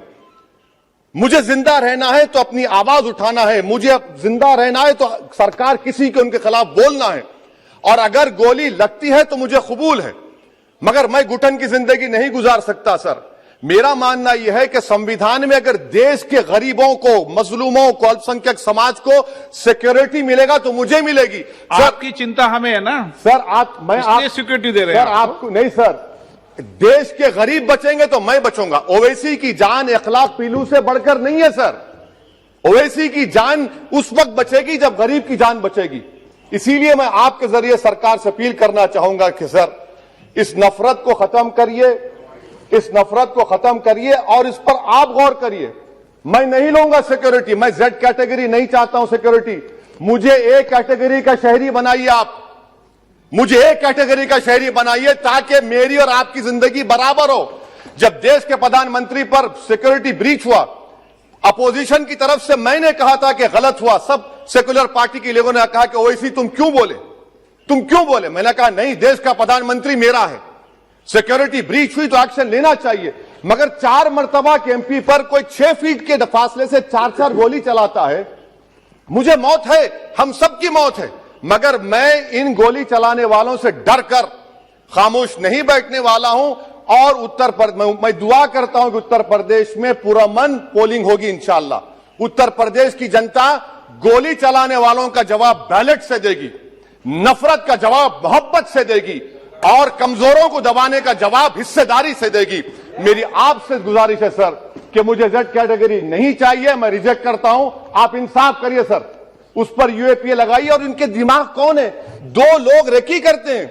K: मुझे जिंदा रहना है तो अपनी आवाज उठाना है, मुझे जिंदा रहना है तो सरकार किसी के उनके खिलाफ बोलना है, और अगर गोली लगती है तो मुझे कबूल है, मगर मैं घुटन की जिंदगी नहीं गुजार सकता सर। मेरा मानना यह है कि संविधान में अगर देश के गरीबों को, मजलूमों को, अल्पसंख्यक समाज को सिक्योरिटी मिलेगा तो मुझे मिलेगी।
H: आपकी चिंता हमें है ना
K: सर, मैं
H: सिक्योरिटी दे रहे हैं
K: सर आपको नहीं सर। देश के गरीब बचेंगे तो मैं बचूंगा। ओवैसी की जान इखलाक पीलू से बढ़कर नहीं है सर। ओवैसी की जान उस वक्त बचेगी जब गरीब की जान बचेगी। इसीलिए मैं आपके जरिए सरकार से अपील करना चाहूंगा कि सर, इस नफरत को खत्म करिए, इस नफरत को खत्म करिए और इस पर आप गौर करिए। मैं नहीं लूंगा सिक्योरिटी, मैं जेड कैटेगरी नहीं चाहता हूं सिक्योरिटी। मुझे ए कैटेगरी का शहरी बनाइए आप, मुझे ए कैटेगरी का शहरी बनाइए ताकि मेरी और आपकी जिंदगी बराबर हो। जब देश के प्रधानमंत्री पर सिक्योरिटी ब्रीच हुआ, अपोजिशन की तरफ से मैंने कहा था कि गलत हुआ, सब सेकुलर पार्टी के लोगों ने कहा कि ओवैसी तुम क्यों बोले? मैंने कहा नहीं, देश का प्रधानमंत्री मेरा है, सिक्योरिटी ब्रीच हुई तो एक्शन लेना चाहिए। मगर 4 मर्तबा के एमपी पर कोई 6 फीट के फासले से 4-4 गोली चलाता है। मुझे मौत है, हम सबकी मौत है, मगर मैं इन गोली चलाने वालों से डरकर खामोश नहीं बैठने वाला हूं। और मैं दुआ करता हूं कि उत्तर प्रदेश में पुरअमन पोलिंग होगी इंशाअल्लाह। उत्तर प्रदेश की जनता गोली चलाने वालों का जवाब बैलेट से देगी, नफरत का जवाब मोहब्बत से देगी और कमजोरों को दबाने का जवाब हिस्सेदारी से देगी। मेरी आपसे गुजारिश है सर कि मुझे जेड कैटेगरी नहीं चाहिए, मैं रिजेक्ट करता हूं। आप इंसाफ करिए सर, उस पर यूएपीए लगाइए। और इनके दिमाग कौन है? 2 लोग रेकी करते हैं,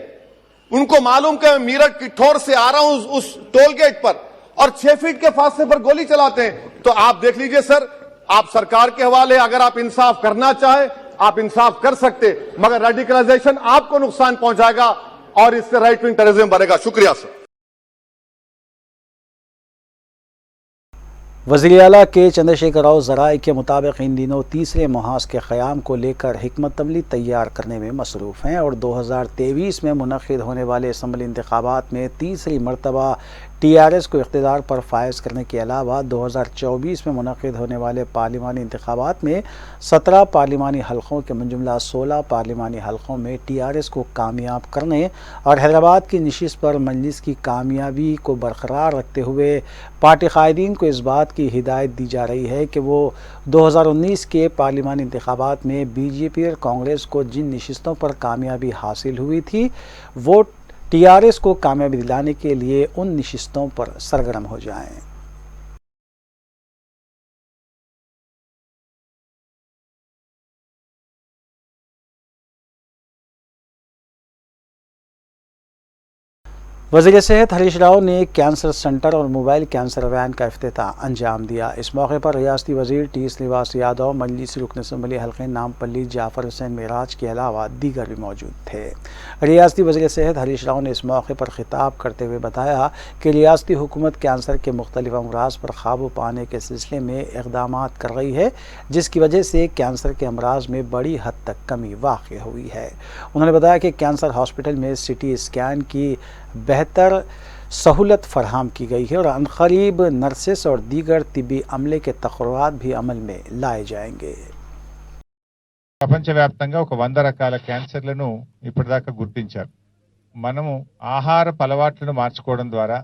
K: उनको मालूम कि मैं मीरठ किठौर से आ रहा हूं उस टोल गेट पर, और 6 फीट के फासले पर गोली चलाते हैं। तो आप देख लीजिए सर, आप सरकार के हवाले, अगर आप इंसाफ करना चाहे आप इंसाफ कर सकते, मगर रेडिकलाइजेशन आपको नुकसान पहुंचाएगा और इससे राइट विंग टेररिज्म बढ़ेगा। शुक्रिया सर।
A: वज़ीर आला के चंद्रशेखर राव ज़राए के मुताबिक इन दिनों तीसरे मुहाज़ के क़याम को लेकर हिकमत अमली तैयार करने में मसरूफ़ हैं और 2023 में मुनक़्क़िद होने वाले असम्बली इंतख़ाबात में तीसरी मरतबा टीआरएस को इक़्तिदार पर फायज़ करने के अलावा 2024 में मुनक़्क़िद होने वाले पार्लिमानी इंतख़ाबात में 17 पार्लिमानी हलक़ों के मुंजुमला 16 पार्लिमानी हलक़ों में टीआरएस को कामयाब करने और हैदराबाद की नशिस्त पर मजलिस की कामयाबी को बरकरार रखते हुए पार्टी कायदीन को इस बात की हिदायत दी जा रही है कि वो 2019 के पार्लिमानी इंतख़ाबात में बीजेपी और कांग्रेस को जिन नशिस्तों पर कामयाबी हासिल हुई थी वो टीआरएस को कामयाबी दिलाने के लिए उन नशिस्तों पर सरगर्म हो जाएं। वज़ीर सेहत हरीश राव ने कैंसर सेंटर और मोबाइल कैंसर वैन का इफ्तिताह अंजाम दिया। इस मौके पर रियासती वज़ीर टी श्रीनिवास यादव, मजलिसी रुकन असम्बली हल्के नामपल्ली जाफ़र हुसैन मेराज के अलावा दीगर भी मौजूद थे। रियासती वज़ीर सेहत हरीश राव ने इस मौके पर खिताब करते हुए बताया कि रियासती हुकूमत कैंसर के मुख्तलिफ अमराज पर काबू पाने के सिलसिले में इक़दामात कर रही है, जिसकी वजह से कैंसर के अमराज में बड़ी हद तक कमी वाक़ई हुई है। उन्होंने बताया कि कैंसर हॉस्पिटल में CT स्कैन की बेहतर सहूलत फराहम की गई है और अनकरीब नर्सेस और दीगर तिब्बी अमले के तक़र्रुरात भी अमल में लाए जाएंगे।
L: ప్రపంచవ్యాప్తంగా ఒక 100 రకాల క్యాన్సర్లను ఇప్పటిదాకా గుర్తించారు. మనము ఆహారపు అలవాట్లను మార్చుకోవడం ద్వారా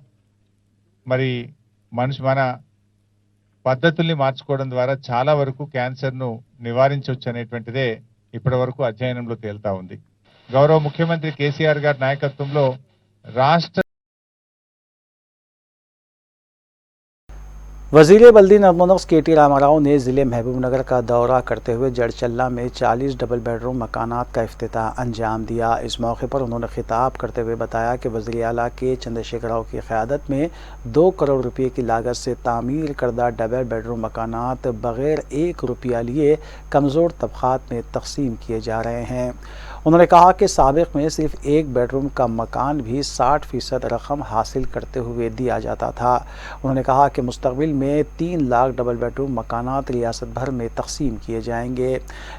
L: మరి మన పద్ధతుల్ని మార్చుకోవడం ద్వారా చాలా వరకు క్యాన్సర్ను నివారించవచ్చు అనేటువంటిదే ఇప్పటివరకు అధ్యయనంలో తేలుతా ఉంది. గౌరవ ముఖ్యమంత్రి కేసీఆర్ గారి నాయకత్వంలో राष्ट्र
A: वज़ीर बल्दी नज़्म-ओ-नक्श KT रामाराव ने ज़िले महबूबनगर का दौरा करते हुए जड़चल्ला में 40 डबल बेडरूम मकानात का इफ्तिताह अंजाम दिया। इस मौके पर उन्होंने खिताब करते हुए बताया कि वज़ीर आला के चंद्रशेखर राव की क़यादत में 2 करोड़ रुपये की लागत से तामीर करदा डबल बेडरूम मकानात बग़ैर 1 रुपया लिए कमज़ोर तबक़ात में तक़सीम किए जा रहे हैं। उन्होंने कहा कि साबिक़ में सिर्फ 1 बेडरूम का मकान भी 60% रकम हासिल करते हुए दिया जाता था। उन्होंने कहा कि मुस्तक़बिल में 3 लाख डबल बेडरूम मकानात रियासत भर में तक़सीम किए जाएंगे।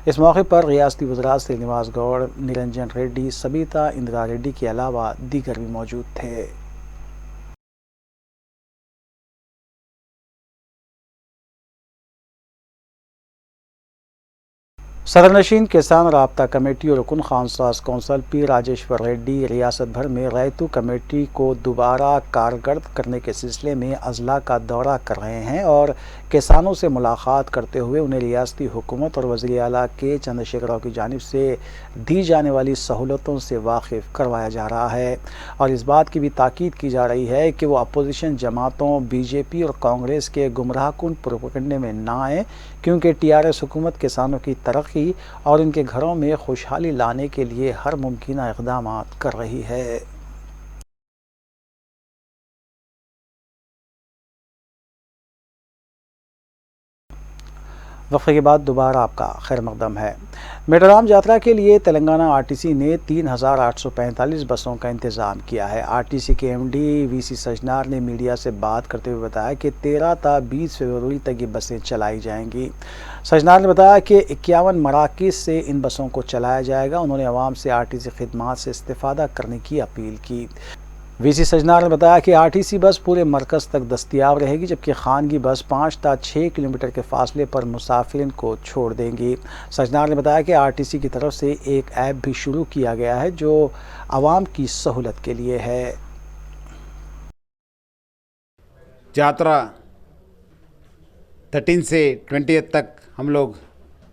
A: इस मौके पर रियासती वज़रा श्रीनिवास गौड़, निरंजन रेड्डी, सबिता इंदिरा रेड्डी के अलावा दीगर भी मौजूद थे। सदरनशीन किसान राब्ता कमेटी और रुकन खानसाज कौंसल पी राजेश्वर रेड्डी रियासत भर में रैतू कमेटी को दोबारा कारगर करने के सिलसिले में अजला का दौरा कर रहे हैं और किसानों से मुलाकात करते हुए उन्हें रियासती हुकूमत और वज़ीर आला के चंद्रशेखर राव की जानिब से दी जाने वाली सहूलतों से वाकिफ़ करवाया जा रहा है और इस बात की भी ताकीद की जा रही है कि वो अपोजिशन जमातों बीजेपी और कांग्रेस के गुमराहकुन प्रोपेगेंडे में ना आए, क्योंकि टीआरएस हुकूमत किसानों की तरक्की और उनके घरों में खुशहाली लाने के लिए हर मुमकिन इक़दामात कर रही है। वक्फे के बाद दोबारा आपका खैर मकदम है। मेडाराम यात्रा के लिए तेलंगाना आरटीसी ने 3,845 बसों का इंतज़ाम किया है। आरटीसी के एमडी वीसी सजनार ने मीडिया से बात करते हुए बताया कि 13 ता 20 फरवरी तक ये बसें चलाई जाएंगी। सजनार ने बताया कि 51 मराकिज़ से इन बसों को चलाया जाएगा। उन्होंने आवाम से आरटीसी खिदमात से इस्तेफ़ादा करने की अपील की। वीसी सजनार ने बताया कि आरटीसी बस पूरे मरकज़ तक दस्तियाब रहेगी, जबकि खानगी बस 5 ता 6 किलोमीटर के फासले पर मुसाफिरिन को छोड़ देंगी। सजनार ने बताया कि आरटीसी की तरफ से एक ऐप भी शुरू किया गया है जो आवाम की सहूलत के लिए है।
M: यात्रा 13 से 20 तक हम लोग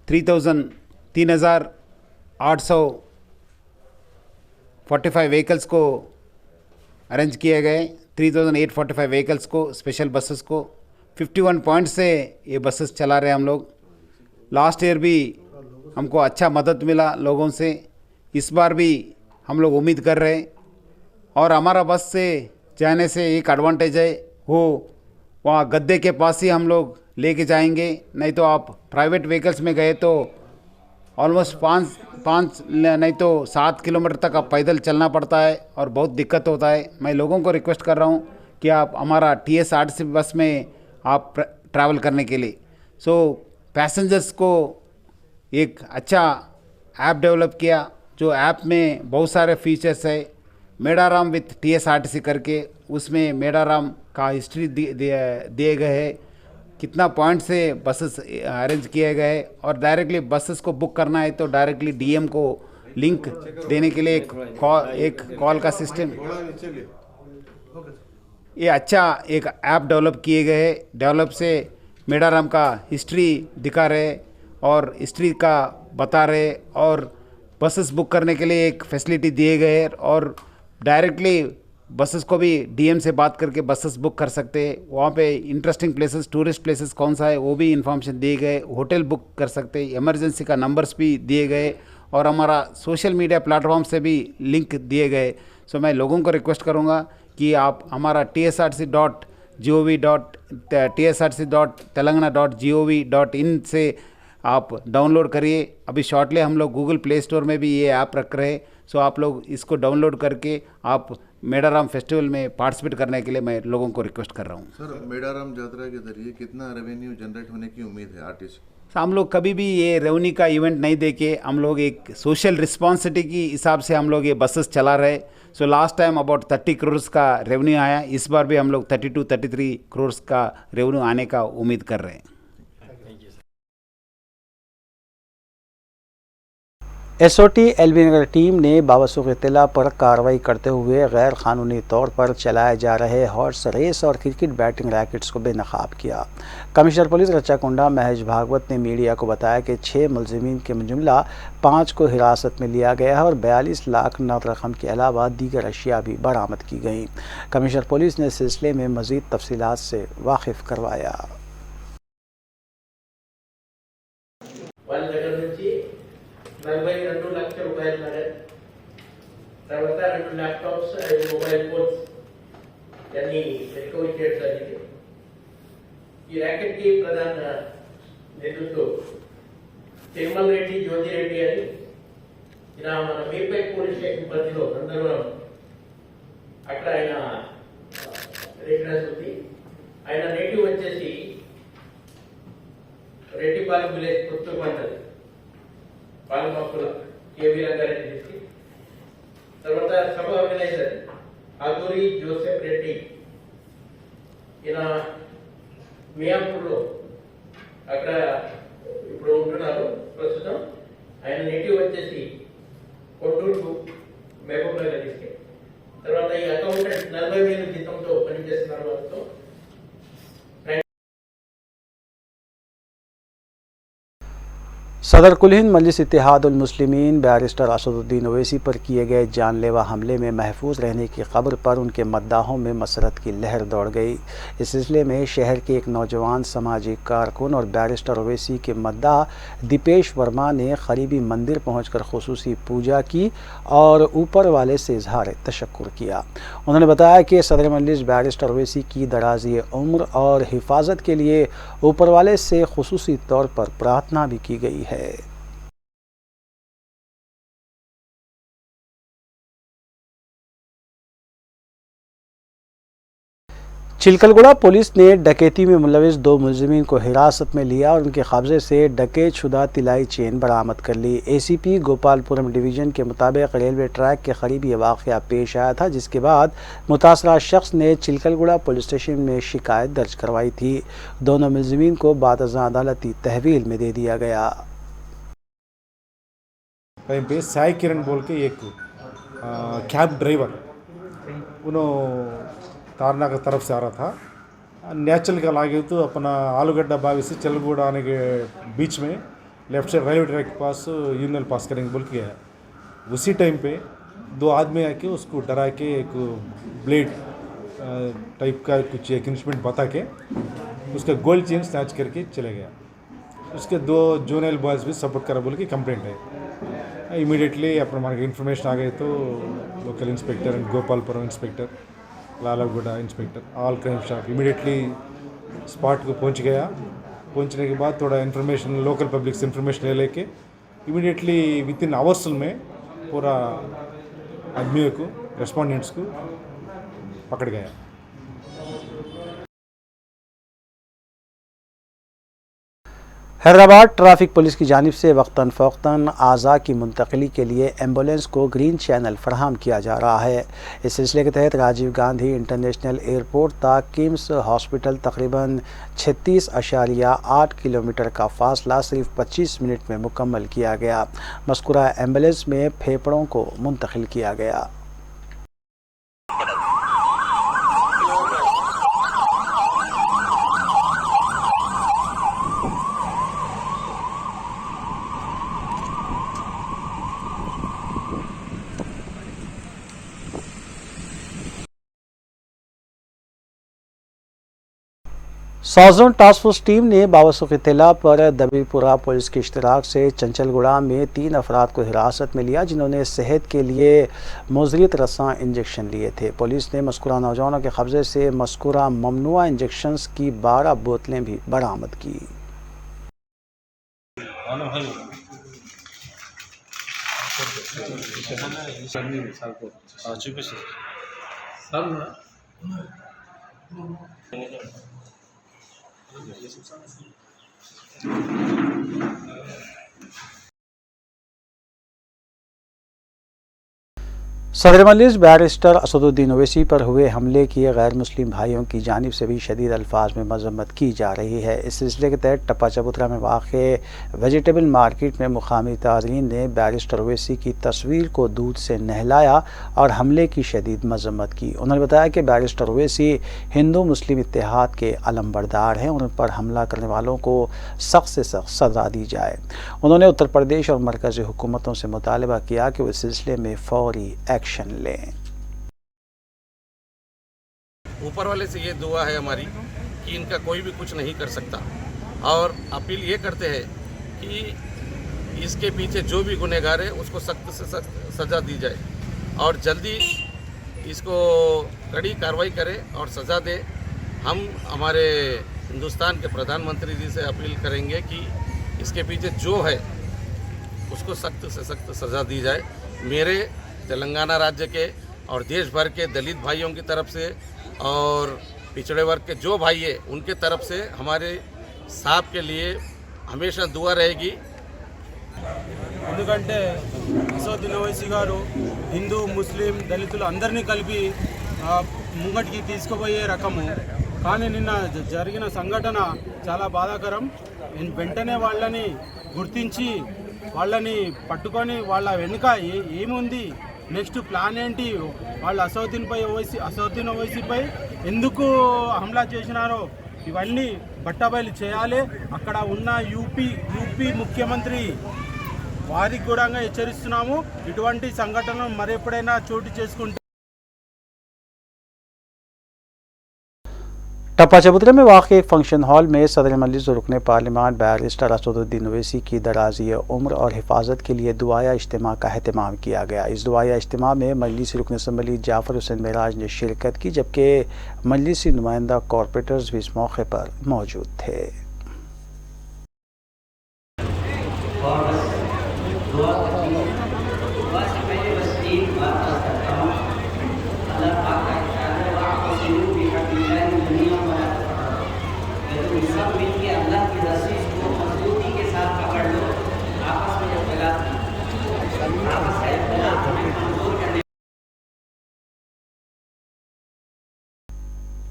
M: 3,845 व्हीकल्स को अरेंज किए गए। 3,845 व्हीकल्स को, स्पेशल बसेस को 51 पॉइंट से ये बसेस चला रहे हैं हम लोग। लास्ट ईयर भी हमको अच्छा मदद मिला लोगों से, इस बार भी हम लोग उम्मीद कर रहे हैं। और हमारा बस से जाने से एक एडवांटेज है, वो वहाँ गद्दे के पास ही हम लोग लेके जाएंगे। नहीं तो आप प्राइवेट व्हीकल्स में गए तो ऑलमोस्ट 5 नहीं तो 7 किलोमीटर तक आप पैदल चलना पड़ता है और बहुत दिक्कत होता है। मैं लोगों को रिक्वेस्ट कर रहा हूँ कि आप हमारा TSRTC बस में आप ट्रैवल करने के लिए। सो पैसेंजर्स को एक अच्छा ऐप डेवलप किया, जो ऐप में बहुत सारे फीचर्स है। मेडाराम विथ TSRTC करके, उसमें मेडाराम का हिस्ट्री दिए गए है, कितना पॉइंट से बसेस अरेंज किए गए, और डायरेक्टली बसेस को बुक करना है तो डायरेक्टली DM को लिंक देने के लिए एक कॉल का सिस्टम, ये अच्छा एक ऐप डेवलप किए गए हैं। डेवलप से मेडाराम का हिस्ट्री दिखा रहे और हिस्ट्री का बता रहे, और बसेस बुक करने के लिए एक फैसिलिटी दिए गए, और डायरेक्टली बसेस को भी DM से बात करके बसेस बुक कर सकते हैं। वहाँ पे इंटरेस्टिंग प्लेसेस, टूरिस्ट प्लेसेस कौन सा है वो भी इन्फॉर्मेशन दिए गए। होटल बुक कर सकते हैं, इमरजेंसी का नंबर्स भी दिए गए, और हमारा सोशल मीडिया प्लेटफॉर्म से भी लिंक दिए गए। सो मैं लोगों को रिक्वेस्ट करूँगा कि आप हमारा tsrtc.telangana.gov.in से आप डाउनलोड करिए। अभी शॉर्टली हम लोग गूगल प्ले स्टोर में भी ये ऐप रख रहे हैं। सो आप लोग इसको डाउनलोड करके आप मेडाराम फेस्टिवल में पार्टिसिपेट करने के लिए मैं लोगों को रिक्वेस्ट कर रहा हूँ।
N: सर, मेडाराम यात्रा के जरिए कितना रेवेन्यू जनरेट होने की उम्मीद है आरटीसी?
M: हम लोग कभी भी ये रेवेन्यू का इवेंट नहीं देके, हम लोग एक सोशल रिस्पॉन्सिबिलिटी की हिसाब से हम लोग ये बसेस चला रहे। So last time about 30 crore का रेवेन्यू आया, इस बार भी हम लोग 32-33 करोड़ का रेवेन्यू आने का उम्मीद कर रहे हैं।
A: SOT LV नगर टीम ने बावसूख इत्तला पर कार्रवाई करते हुए गैर कानूनी तौर पर चलाए जा रहे हॉर्स रेस और क्रिकेट बैटिंग रैकेट्स को बेनकाब किया। कमिश्नर पुलिस रच्चाकुंडा महेश भागवत ने मीडिया को बताया कि 6 मुलजिमीन के जुमला 5 को हिरासत में लिया गया है और 42 लाख नकद रकम के अलावा दीगर अशिया भी बरामद की गई। कमिश्नर पुलिस ने इस सिलसिले में मज़ीद तफसीलात से वाकिफ करवाया।
O: ₹42 లక్షల తర్వాత 2 ల్యాప్టాప్స్, 5 మొబైల్ ఫోన్స్ అన్ని రికవరీ చేయడం జరిగింది. ఈ ర్యాకెట్ కి ప్రధాన నేతృత్వం తిరుమల రెడ్డి, జ్యోతి రెడ్డి అని ఇలా మన మీర్పేట్ పోలీస్ స్టేషన్ పరిధిలో నందవరం అక్కడ ఆయన రెసిడెన్స్ ఉంది. ఆయన నేటివ్ వచ్చేసి రెడ్డిపాలెం విలేజ్ పుత్తూరుమండలి పాలమక్కుల కేవీ రంగారెడ్డి డిస్ట్రిక్ట్. తర్వాత sub organiser Aduri Joseph Reddy, ఈయన మియాపూర్లో అక్కడ ఇప్పుడు ఉంటున్నారు ప్రస్తుతం. ఆయన నేటివ్ వచ్చేసి కొట్టూరు మహబూబ్ నగర్ డిస్ట్రిక్ట్. తర్వాత ఈ అకౌంటెంట్ 40,000 జీతంతో పనిచేస్తున్నారు. వాళ్ళతో
A: सदर कुल हिंद मजलिस इत्तेहादुल मुस्लिमीन बैरिस्टर असदुद्दीन ओवैसी पर किए गए जानलेवा हमले में महफूज रहने की खबर पर उनके मद्दाहों में मसरत की लहर दौड़ गई। इस सिलसिले में शहर के एक नौजवान समाजी कारकुन और बैरिस्टर ओवैसी के मद्दाह दीपेश वर्मा ने करीबी मंदिर पहुंचकर खुसूसी पूजा की और ऊपर वाले से इजहार तशक्कुर किया। उन्होंने बताया कि सदर मजलिस बैरिस्टर ओवैसी की दराज़ी उम्र और हिफाजत के लिए ऊपर वाले से खुसूसी तौर पर प्रार्थना भी की गई है। चिलकलगुड़ा पुलिस ने डकैती में मुलविस 2 मुलजिमीन को हिरासत में लिया और उनके कब्जे से डकैत शुदा तिलाई चेन बरामद कर ली। एसीपी गोपालपुरम डिवीज़न के मुताबिक रेलवे ट्रैक के करीब ये वाक़या पेश आया था, जिसके बाद मुतासरा शख्स ने चिलकलगुड़ा पुलिस स्टेशन में शिकायत दर्ज करवाई थी। दोनों मुलजिमीन को बादअज़ां अदालती तहवील में दे दिया गया।
P: पे साई किरण बोल के एक कैब ड्राइवर उन्होंने तारना की तरफ से आ रहा था। नेचुरल का लागे तो अपना आलूगड्डा बावी से चिलगुड़ा आने के बीच में लेफ्ट साइड रेलवे ट्रैक के पास यूनियन पास करेंगे बोल के गया। उसी टाइम पे 2 आदमी आके उसको डरा के एक ब्लेड टाइप का कुछ एक इंस्ट्रूमेंट बता के उसका गोल्ड चेन स्नैच करके चले गया। उसके 2 जूनियर बॉयज़ भी सपोर्ट करा बोल के कंप्लेंट है। इमीडिएटली अपना हमारे इन्फॉर्मेशन आ गई तो local inspector and Gopalapuram inspector, Lalaguda inspector, all crime staff immediately spot को पहुंच गया। पहुंचने के बाद थोड़ा इन्फॉर्मेशन लोकल पब्लिक से इन्फॉर्मेशन ले लेके इमीडिएटली विद इन आवर्स में पूरा आदमियों को रेस्पोंडेंट्स को पकड़ गया।
A: हैदराबाद ट्रैफिक पुलिस की जानिब से वक्तन फ़ौक़तन आज़ा की मुंतक़ली के लिए एम्बुलेंस को ग्रीन चैनल फराहम किया जा रहा है। इस सिलसिले के तहत राजीव गांधी इंटरनेशनल एयरपोर्ट तक किम्स हॉस्पिटल तकरीबन 36.8 किलोमीटर का फासला सिर्फ 25 मिनट में मुकम्मल किया गया। मज़कूरा एम्बुलेंस में फेफड़ों को मुंतक़िल किया गया। साउजर्न टास्क फोर्स टीम ने बावसूख इत्तला पर दबीपुरा पुलिस के इश्तराक से चंचलगुड़ा में 3 अफराद को हिरासत में लिया, जिन्होंने सेहत के लिए मुज़रियत रसां इंजेक्शन लिए थे। पुलिस ने मज़कूरा नौजवानों के कब्जे से मज़कूरा ममनुआ इंजेक्शंस की 12 बोतलें भी बरामद की। सदर मजलिस बैरिस्टर असदुद्दीन ओवैसी पर हुए हमले की गैर मुस्लिम भाइयों की जानिब से भी शदीद अल्फाज में मजम्मत की जा रही है। इस सिलसिले के तहत टप्पा चबूतरा में वाक़े वेजिटेबल मार्केट में मुकामी ताज़रीन ने बैरिस्टर ओवैसी की तस्वीर को दूध से नहलाया और हमले की शदीद मजम्मत की। उन्होंने बताया कि बैरिस्टर ओवैसी हिंदू मुस्लिम इत्तेहाद के अलमबरदार हैं, उन पर हमला करने वालों को सख्त से सख्त सज़ा दी जाए। उन्होंने उत्तर प्रदेश और मरकज़ी हुकूमतों से मुतालबा किया कि वो इस सिलसिले में फौरी एक्शन लें।
Q: ऊपर वाले से ये दुआ है हमारी कि इनका कोई भी कुछ नहीं कर सकता, और अपील ये करते हैं कि इसके पीछे जो भी गुनहगार है उसको सख्त से सख्त सज़ा दी जाए और जल्दी इसको कड़ी कार्रवाई करे और सज़ा दे। हम हमारे हिंदुस्तान के प्रधानमंत्री जी से अपील करेंगे कि इसके पीछे जो है उसको सख्त से सख्त सज़ा दी जाए। मेरे तेलंगाना राज्य के और देश भर के दलित भाइयों की तरफ से और पिछड़े वर्ग के जो भाई है उनके तरफ से हमारे साहब के लिए हमेशा दुआ रहेगी।
R: ఎందుకంటే అసదుద్దీన్ ఓవైసీ గారు హిందూ ముస్లిం దళితులు అందరినీ కలిపి ముంగటికి తీసుకుపోయే రకము, కానీ నిన్న జరిగిన సంఘటన చాలా బాధాకరం. వెంటనే వాళ్ళని గుర్తించి వాళ్ళని పట్టుకొని వాళ్ళ వెనుక ఏముంది, నెక్స్ట్ ప్లాన్ ఏంటి, వాళ్ళు అసదుద్దీన్ ఓవైసీపై ఎందుకు హమ్లా చేసినారో ఇవన్నీ బట్టబయలు చేయాలి. అక్కడ ఉన్న యూపీ ముఖ్యమంత్రి వారికి కూడా హెచ్చరిస్తున్నాము, ఇటువంటి సంఘటనలు మరెప్పుడైనా చోటు చేసుకుంటే
A: टप्पा चबूतरे में वाक़ एक फंक्शन हॉल में सदर मजलिस और रुकन पार्लिमान बैरिस्टर असदुद्दीन ओवैसी की दराज़ी उम्र और हिफाजत के लिए दुआया इज्तिमा का अहतमाम किया गया। इस दुआया इज्तिमा में मजलिसी रुकन असम्बली जाफ़र हुसैन मेराज ने शिरकत की, जबकि मजलिसी नुमाइंदा कॉरपोरेटर्स भी इस मौके पर मौजूद थे।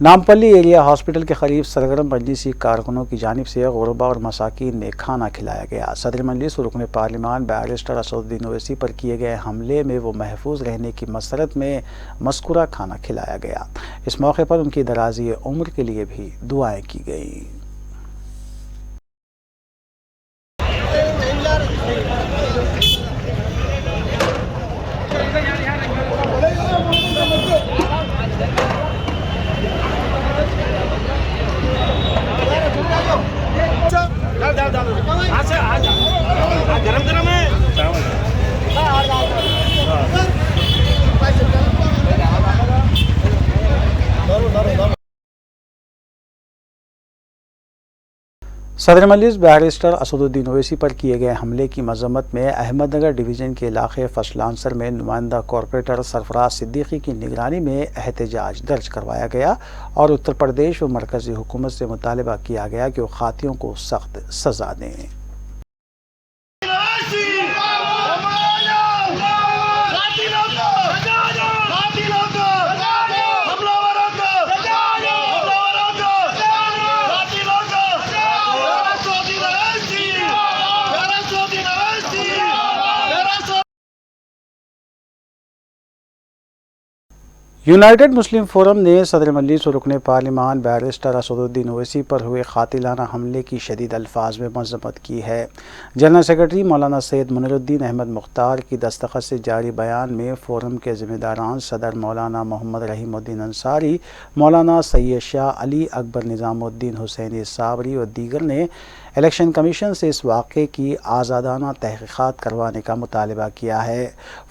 A: नामपल्ली एरिया हॉस्पिटल के करीब सरगर्म मजलिसी कारकुनों की जानिब से गुरबा और मसाकीन में खाना खिलाया गया। सदर मजलिस और रुकन पार्लिमान बैरिस्टर असदुद्दीन ओवैसी पर किए गए हमले में वो महफूज रहने की मसरत में मस्कुरा खाना खिलाया गया। इस मौके पर उनकी दराज़ी उम्र के लिए भी दुआएं की गई।
F: गरम है।
A: सदर मजलिस बैरिस्टर असदुद्दीन ओवैसी पर किए गए हमले की मजम्मत में अहमदनगर डिवीज़न के इलाके फसलांसर में नुमाइंदा कॉरपोरेटर सरफराज सिद्दीकी की निगरानी में एहतजाज दर्ज करवाया गया और उत्तर प्रदेश व मरकज़ी हुकूमत से मुतालबा किया गया कि वो खातियों को सख्त सज़ा दें। यूनाइटेड मुस्लिम फोरम ने सदर मजलिस और रुकन पार्लिमान बैरिस्टर असदुद्दीन ओवैसी पर हुए कातिलाना हमले की शदीद अल्फाज में मज़म्मत की है। जनरल सेक्रेटरी मौलाना सैयद मुनीरुद्दीन अहमद मुख्तार की दस्तखत से जारी बयान में फोरम के ज़िम्मेदारान सदर मौलाना मोहम्मद रहीमुद्दीन अंसारी, मौलाना सैयद शाह अली अकबर निज़ामुद्दीन हुसैनी साबरी और दीगर ने इलेक्शन कमीशन से इस वाक़े की आज़ादाना तहक़ीक़ात करवाने का मुतालबा किया है।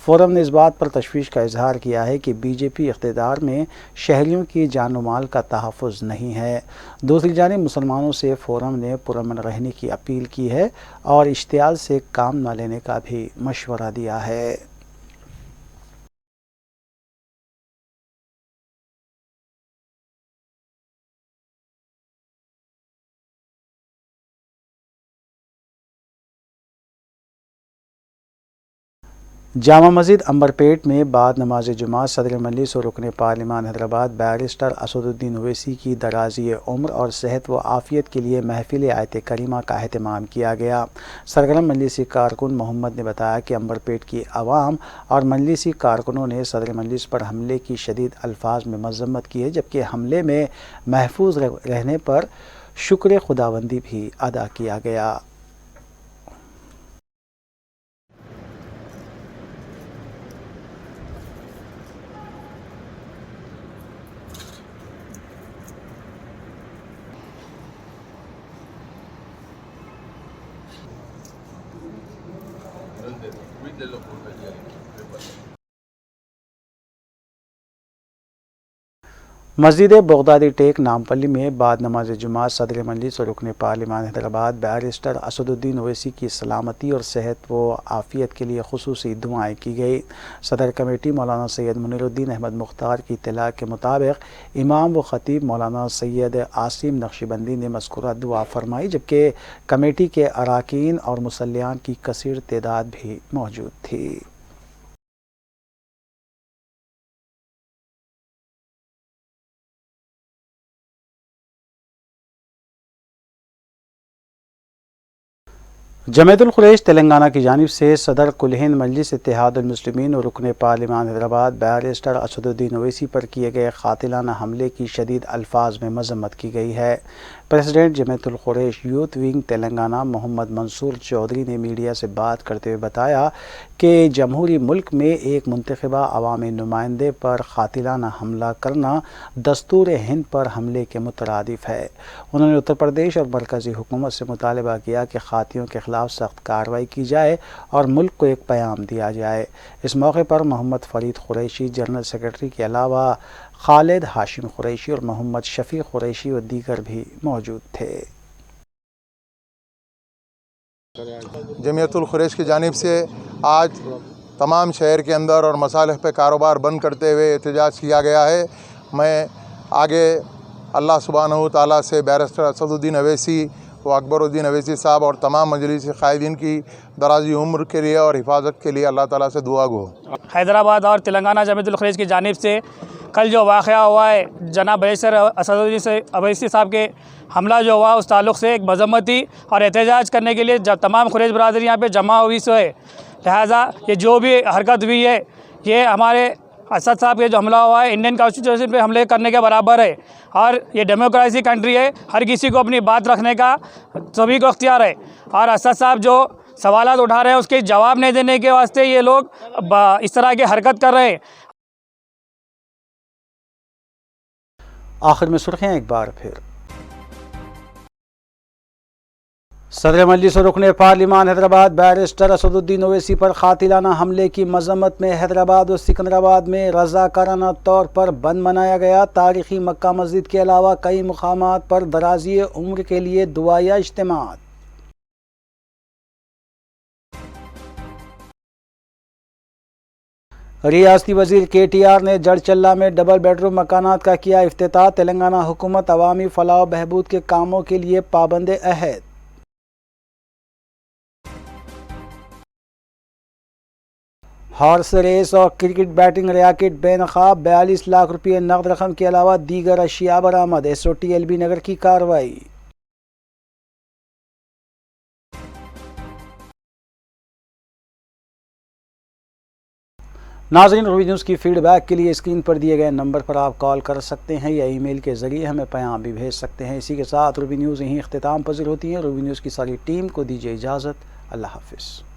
A: फोरम ने इस बात पर तशवीश का इजहार किया है कि बीजेपी इक़्तिदार में शहरियों की जान व माल का तहफ़्फ़ुज़ नहीं है। दूसरी जानिब मुसलमानों से फोरम ने पुरअमन रहने की अपील की है और इश्तियाल से काम न लेने का भी मशवरा दिया है। जामा मस्जिद अंबरपेट में बाद नमाज जुमा सदर मजलिस और रुकन पार्लिमान हैदराबाद बैरिस्टर असदुद्दीन ओवैसी की दराज़ी उम्र और सेहत व आफ़ियत के लिए महफिल आयत करीमा का अहतमाम किया गया। सरगर्म मजलिसी कारकुन मोहम्मद ने बताया कि अंबरपेट की आवाम और मजलिसी कारकुनों ने सदर मजलिस पर हमले की शदीद अल्फाज में मज़म्मत की है, जबकि हमले में महफूज रहने पर शुक्र खुदाबंदी भी अदा किया गया। मस्जिद बगदादी टेक नामपल्ली में बाद नमाज जुमा सदर मजलिस और रुकन पार्लिमान हैदराबाद बैरिस्टर असदुद्दीन ओवैसी की सलामती और सेहत व आफ़ियत के लिए खुसूसी दुआएं की गई। सदर कमेटी मौलाना सैयद मुनीरुद्दीन अहमद मुख्तार की इत्तला के मुताबिक इमाम व ख़तीब मौलाना सैयद आसिम नक्शबंदी ने मज़कूरा दुआ फरमाई, जबकि कमेटी के अरकान और मुसल्लियान की कसीर तादाद भी मौजूद थी। जमीयतुल कुरैश तेलंगाना की जानिब से सदर कुल हिंद मजलिस इत्तेहादुल मुस्लिमीन और रुकन पार्लिमान हैदराबाद बैरिस्टर असदुद्दीन ओवैसी पर किए गए कातिलाना हमले की शदीद अल्फाज में मजम्मत की गई है। President Jamiatul Quraish youth wing Telangana Mohammed Mansoor Chaudhary ने मीडिया से बात करते हुए बताया कि जमहूरी मुल्क में एक मुंतखबा अवामी नुमाइंदे पर कातिलाना हमला करना दस्तूर हिंद पर हमले के मुतरादिफ है। उन्होंने उत्तर प्रदेश और मरकज़ी हुकूमत से मुतालबा किया कि खातियों के खिलाफ सख्त कार्रवाई की जाए और मुल्क को एक पैगाम दिया जाए। इस मौके पर मोहम्मद फरीद कुरैशी जनरल सेक्रेटरी के अलावा खालिद हाशिम कुरैशी और मोहम्मद शफी कुरैशी और दीगर भी मौजूद थे।
S: जमीयतुल कुरैश की जानिब से आज तमाम शहर के अंदर और मसालिह पे कारोबार बंद करते हुए एहतजाज किया गया है। मैं आगे अल्लाह सुब्हानहू तआला से बैरिस्टर असदुद्दीन ओवैसी व अकबरुद्दीन ओवैसी साहब और तमाम मजलिस क़ायदीन की दराज़ी उम्र के लिए और हिफाजत के लिए अल्लाह ताला से दुआ गो।
T: हैदराबाद और तेलंगाना जमीयतुल कुरैश की जानिब से कल जो वाक़या हुआ है जनाब बैरिस्टर असदुद्दीन ओवैसी साहब के हमला जो हुआ उस ताल्लुक़ से एक मजम्मती और एहतजाज करने के लिए जब तमाम कुरैश बरादरी यहाँ पे जमा हुई सो है। लिहाजा ये जो भी हरकत हुई है ये हमारे असद साहब के जो हमला हुआ है इंडियन कॉन्स्टिट्यूशन पे हमले करने के बराबर है और ये डेमोक्रेसी कंट्री है, हर किसी को अपनी बात रखने का सभी को अख्तियार है। और असद साहब जो सवालात उठा रहे हैं उसके जवाब नहीं देने के वास्ते ये लोग इस तरह की हरकत कर रहे हैं।
A: आखिर में सुर्खियां एक बार फिर। सदर मजलिस और रुकने पार्लिमान हैदराबाद बैरिस्टर असदुद्दीन ओवैसी पर कातिलाना हमले की मजम्मत में हैदराबाद और सिकंदराबाद में रज़ाकाराना तौर पर बंद मनाया गया। तारीखी मक्का मस्जिद के अलावा कई मुकामात पर दराज़ी उम्र के लिए दुआया इज्तिमात। रियासती वजीर KTR ने जड़चल्ला में डबल बेडरूम मकानात का किया इफ्तिताह। तेलंगाना हुकूमत अवामी फलाह बहबूद के कामों के लिए पाबंद अहद। हॉर्स रेस और क्रिकेट बैटिंग रैकेट बेनकाब 42 लाख रुपये नकद रकम के अलावा दीगर अशिया बरामद। SOT LB नगर की कार्रवाई। नाज़रीन, रूबी न्यूज़ की फीडबैक के लिए स्क्रीन पर दिए गए नंबर पर आप कॉल कर सकते हैं या ईमेल के ज़रिए हमें पैगाम भी भेज सकते हैं। इसी के साथ रूबी न्यूज़ यहीं इख्तिताम पज़ीर होती है। रूबी न्यूज़ की सारी टीम को दीजिए इजाज़त। अल्लाह हाफ़िज़।